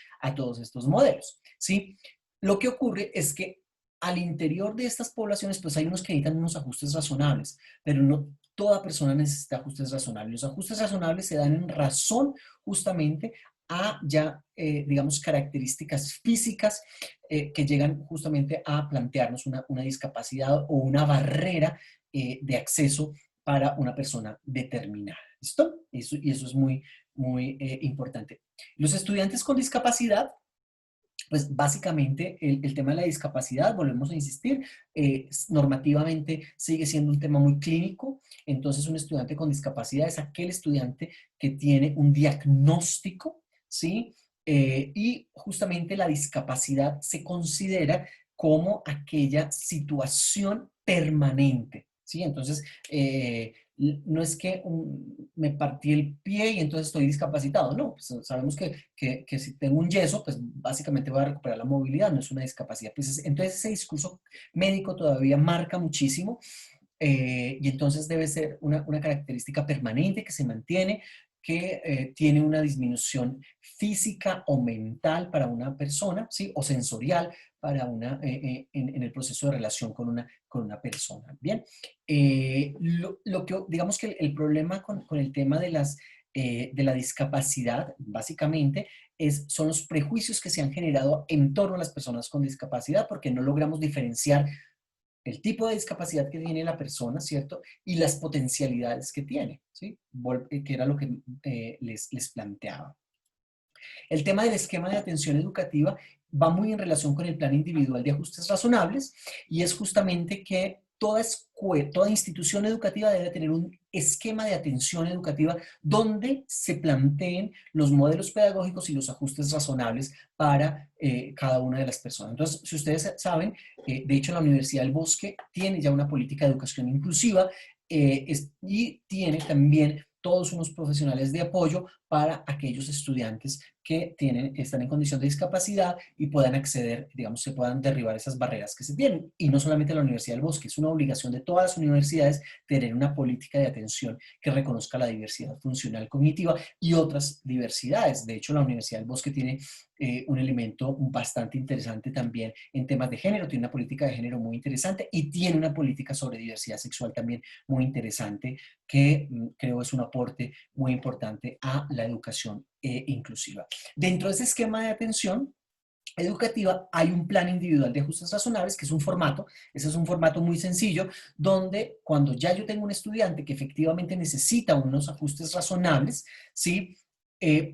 modelos, ¿sí? Lo que ocurre es que al interior de estas poblaciones, pues hay unos que necesitan unos ajustes razonables, pero no, toda persona necesita ajustes razonables. Los ajustes razonables se dan en razón justamente a ya, digamos, características físicas que llegan justamente a plantearnos una discapacidad o una barrera de acceso para una persona determinada. ¿Listo? Y eso es muy, muy importante. Los estudiantes con discapacidad, pues básicamente el tema de la discapacidad, volvemos a insistir, normativamente sigue siendo un tema muy clínico. Entonces un estudiante con discapacidad es aquel estudiante que tiene un diagnóstico, ¿sí? Y justamente la discapacidad se considera como aquella situación permanente, ¿sí? Entonces, no es que me partí el pie y entonces estoy discapacitado, no, pues sabemos que si tengo un yeso, pues básicamente voy a recuperar la movilidad, no es una discapacidad. Pues entonces ese discurso médico todavía marca muchísimo y entonces debe ser una característica permanente que se mantiene, que tiene una disminución física o mental para una persona, ¿sí? O sensorial para en el proceso de relación con una persona. Bien, lo que, digamos que el problema con el tema de la discapacidad, básicamente, son los prejuicios que se han generado en torno a las personas con discapacidad, porque no logramos diferenciar el tipo de discapacidad que tiene la persona, ¿cierto? Y las potencialidades que tiene, ¿sí? Que era lo que les planteaba. El tema del esquema de atención educativa va muy en relación con el plan individual de ajustes razonables y es justamente que toda institución educativa debe tener un esquema de atención educativa donde se planteen los modelos pedagógicos y los ajustes razonables para cada una de las personas. Entonces, si ustedes saben, de hecho la Universidad del Bosque tiene ya una política de educación inclusiva y tiene también todos unos profesionales de apoyo para aquellos estudiantes que están en condición de discapacidad y puedan acceder, digamos, se puedan derribar esas barreras que se tienen. Y no solamente la Universidad del Bosque, es una obligación de todas las universidades tener una política de atención que reconozca la diversidad funcional cognitiva y otras diversidades. De hecho, la Universidad del Bosque tiene un elemento bastante interesante también en temas de género, tiene una política de género muy interesante y tiene una política sobre diversidad sexual también muy interesante que creo es un aporte muy importante a la educación inclusiva. Dentro de ese esquema de atención educativa hay un plan individual de ajustes razonables, que es un formato, ese es un formato muy sencillo, donde cuando ya yo tengo un estudiante que efectivamente necesita unos ajustes razonables, ¿sí?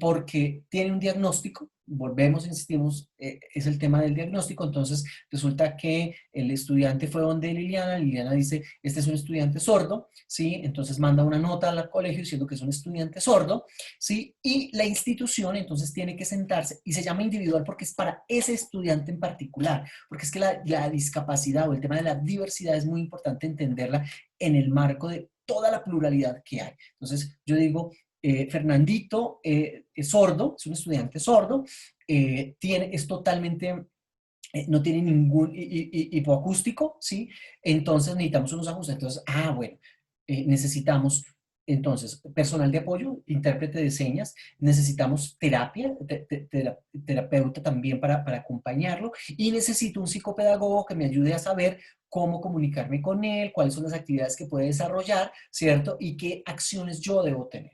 Porque tiene un diagnóstico, volvemos, insistimos, es el tema del diagnóstico. Entonces resulta que el estudiante fue donde Liliana dice, este es un estudiante sordo, ¿sí? Entonces manda una nota al colegio diciendo que es un estudiante sordo, ¿sí? Y la institución entonces tiene que sentarse, y se llama individual porque es para ese estudiante en particular, porque es que la discapacidad o el tema de la diversidad es muy importante entenderla en el marco de toda la pluralidad que hay. Entonces yo digo, Fernandito es sordo, es un estudiante sordo, es totalmente, no tiene ningún hipoacústico, ¿sí? Entonces necesitamos unos ajustes. Entonces, bueno, necesitamos entonces personal de apoyo, intérprete de señas, necesitamos terapeuta también para acompañarlo, y necesito un psicopedagogo que me ayude a saber cómo comunicarme con él, cuáles son las actividades que puede desarrollar, ¿cierto? Y qué acciones yo debo tener.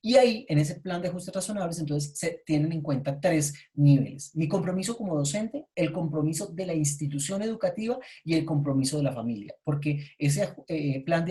Y ahí, en ese plan de ajustes razonables, entonces se tienen en cuenta 3 niveles. Mi compromiso como docente, el compromiso de la institución educativa y el compromiso de la familia, porque ese plan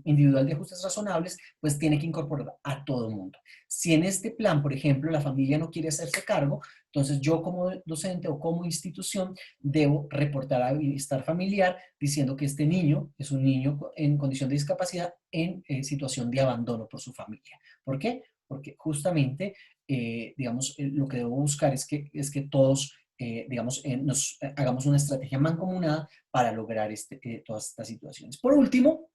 individual de ajustes razonables, pues tiene que incorporar a todo el mundo. Si en este plan, por ejemplo, la familia no quiere hacerse cargo, entonces yo como docente o como institución debo reportar a bienestar familiar diciendo que este niño es un niño en condición de discapacidad en situación de abandono por su familia. ¿Por qué? Porque justamente, digamos, lo que debo buscar es que todos, digamos, nos hagamos una estrategia mancomunada para lograr todas estas situaciones. Por último,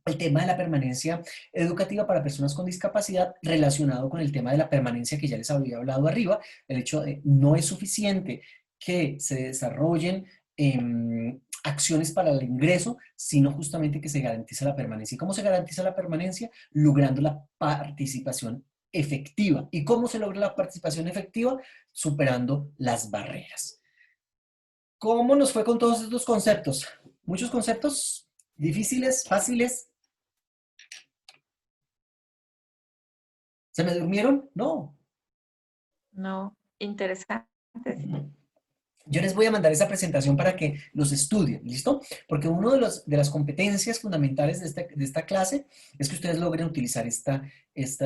el tema de la permanencia educativa para personas con discapacidad, relacionado con el tema de la permanencia que ya les había hablado arriba, el hecho de no es suficiente que se desarrollen acciones para el ingreso, sino justamente que se garantice la permanencia. ¿Y cómo se garantiza la permanencia? Logrando la participación efectiva. ¿Y cómo se logra la participación efectiva? Superando las barreras. ¿Cómo nos fue con todos estos conceptos? Muchos conceptos difíciles, fáciles. ¿Se me durmieron? No. No, interesante. Yo les voy a mandar esa presentación para que los estudien, ¿listo? Porque una de las competencias fundamentales de esta clase es que ustedes logren utilizar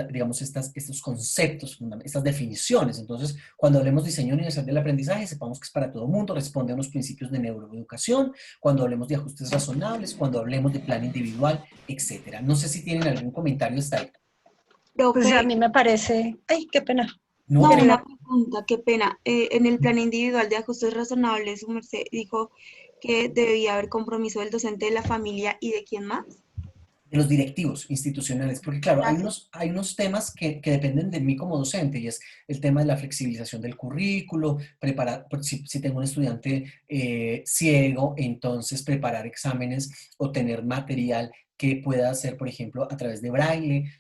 digamos, estos conceptos, estas definiciones. Entonces, cuando hablemos de diseño universal del aprendizaje, sepamos que es para todo mundo, responde a unos principios de neuroeducación, cuando hablemos de ajustes razonables, cuando hablemos de plan individual, etcétera. No sé si tienen algún comentario hasta ahí. Pues a mí me parece, ay, qué pena. No, No, una pregunta, qué pena. En el plan individual de ajustes razonables, su merced dijo que debía haber compromiso del docente, de la familia y de quién más. de los directivos institucionales, porque claro, Gracias. hay unos temas que dependen de mí como docente, y es el tema de la flexibilización del currículo, preparar, si tengo un estudiante ciego, entonces preparar exámenes o tener material que pueda hacer, por ejemplo, a través de braille.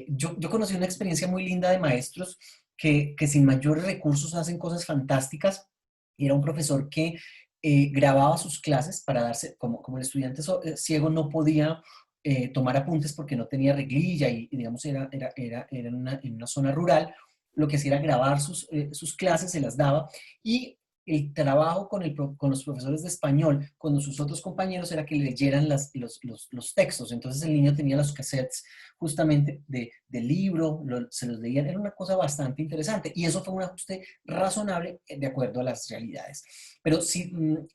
Yo conocí una experiencia muy linda de maestros que sin mayores recursos hacen cosas fantásticas, y era un profesor que grababa sus clases para darse, como el estudiante ciego no podía tomar apuntes porque no tenía reglilla y digamos, era en una zona rural, lo que hacía era grabar sus clases, se las daba, y el trabajo con los profesores de español, con sus otros compañeros, era que leyeran los textos. Entonces el niño tenía los cassettes justamente del libro, se los leían, era una cosa bastante interesante, y eso fue un ajuste razonable de acuerdo a las realidades. Pero sí,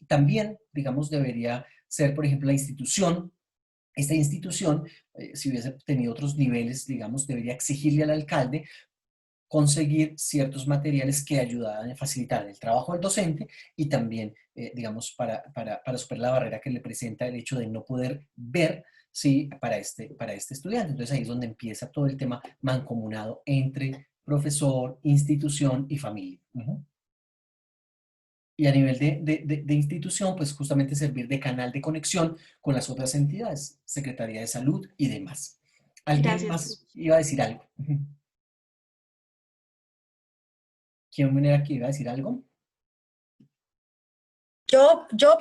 también, digamos, debería ser, por ejemplo, la institución. Esta institución, si hubiese tenido otros niveles, digamos, debería exigirle al alcalde conseguir ciertos materiales que ayudaran a facilitar el trabajo del docente y también, digamos, para superar la barrera que le presenta el hecho de no poder ver, ¿sí? Para este estudiante. Entonces ahí es donde empieza todo el tema mancomunado entre profesor, institución y familia. Y a nivel de institución, pues justamente servir de canal de conexión con las otras entidades, Secretaría de Salud y demás. ¿Alguien Gracias, más profesor. iba a decir algo? ¿Quién venía aquí iba a decir algo?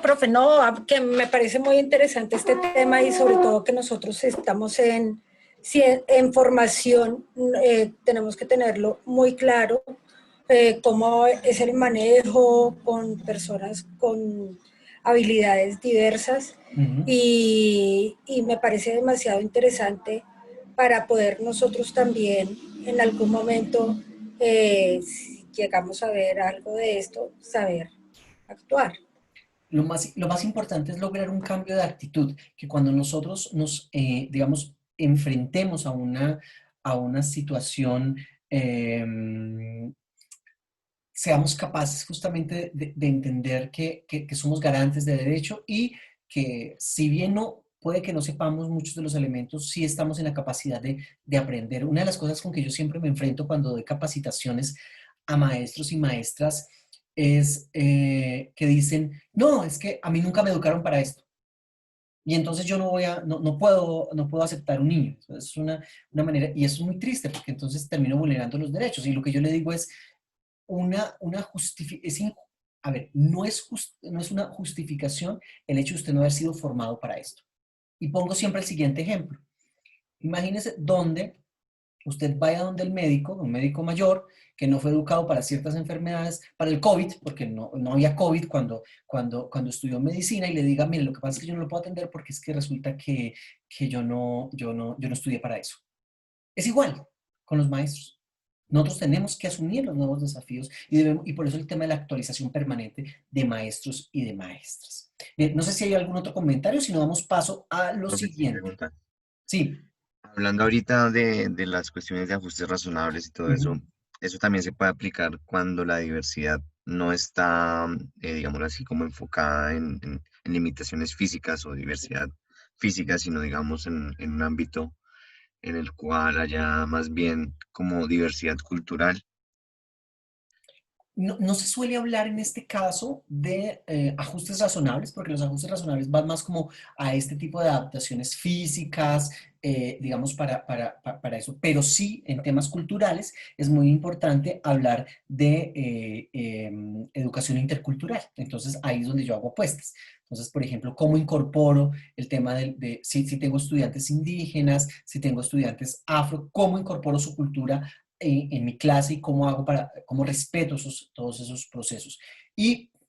Profe, no, que me parece muy interesante este tema y sobre todo que nosotros estamos en formación, tenemos que tenerlo muy claro, cómo es el manejo con personas con habilidades diversas y me parece demasiado interesante para poder nosotros también en algún momento, si llegamos a ver algo de esto, saber actuar. Lo más importante es lograr un cambio de actitud, que cuando nosotros digamos, enfrentemos a una situación, seamos capaces justamente de entender que somos garantes de derecho y que si bien no puede que no sepamos muchos de los elementos, sí estamos en la capacidad de aprender. Una de las cosas con que yo siempre me enfrento cuando doy capacitaciones a maestros y maestras es que dicen, no, es que a mí nunca me educaron para esto. Y entonces yo no puedo aceptar un niño. Es una manera, y eso es muy triste porque entonces termino vulnerando los derechos. Y lo que yo le digo es, una justificación, a ver, no es una justificación el hecho de usted no haber sido formado para esto. Y pongo siempre el siguiente ejemplo. Imagínese donde usted vaya donde el médico, un médico mayor, que no fue educado para ciertas enfermedades, para el COVID, porque no había COVID cuando estudió medicina, y le diga, mire, lo que pasa es que yo no lo puedo atender porque es que resulta que yo no estudié para eso. Es igual con los maestros. Nosotros tenemos que asumir los nuevos desafíos y por eso el tema de la actualización permanente de maestros y de maestras. Bien, no sé si hay algún otro comentario, si no damos paso a lo Profesor, siguiente. pregunta. Sí. Hablando ahorita de las cuestiones de ajustes razonables y todo eso, eso también se puede aplicar cuando la diversidad no está, digámoslo así, como enfocada en limitaciones físicas o diversidad física, sino digamos en un ámbito en el cual haya más bien como diversidad cultural. no se suele hablar en este caso de ajustes razonables, porque los ajustes razonables van más como a este tipo de adaptaciones físicas, digamos, para eso. Pero sí, en temas culturales, es muy importante hablar de educación intercultural. Entonces, ahí es donde yo hago apuestas. Entonces, por ejemplo, ¿cómo incorporo el tema si tengo estudiantes indígenas, si tengo estudiantes afro, cómo incorporo su cultura en mi clase y cómo respeto todos esos procesos?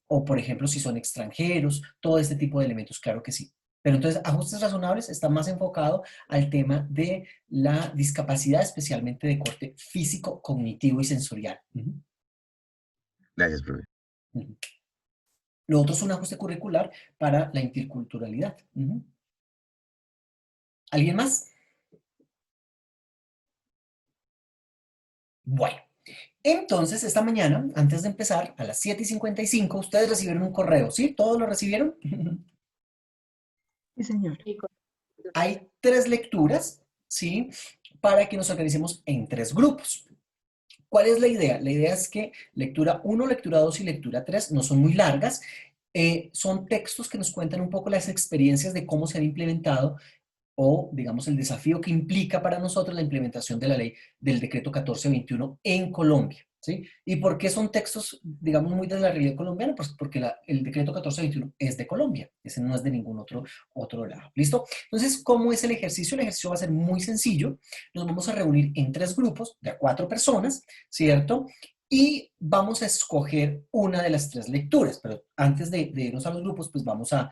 O por ejemplo, si son extranjeros, todo este tipo de elementos, claro que sí. Pero entonces, ajustes razonables está más enfocado al tema de la discapacidad, especialmente de corte físico, cognitivo y sensorial. Gracias, profe. Lo otro es un ajuste curricular para la interculturalidad. ¿Alguien más? Bueno, entonces esta mañana, antes de empezar, a las 7:55, ustedes recibieron un correo, ¿sí? ¿Todos lo recibieron? Sí, señor. Hay 3 lecturas, ¿sí? Para que nos organicemos en 3 grupos. ¿Cuál es la idea? La idea es que lectura 1, lectura 2 y lectura 3 no son muy largas. Son textos que nos cuentan un poco las experiencias de cómo se han implementado o, digamos, el desafío que implica para nosotros la implementación de la ley del decreto 1421 en Colombia, ¿sí? ¿Y por qué son textos, digamos, muy de la realidad colombiana? Pues porque el decreto 1421 es de Colombia, ese no es de ningún otro lado, ¿listo? Entonces, ¿cómo es el ejercicio? El ejercicio va a ser muy sencillo. Nos vamos a reunir en 3 grupos de a 4 personas, ¿cierto? Y vamos a escoger una de las 3 lecturas, pero antes de irnos a los grupos, pues vamos a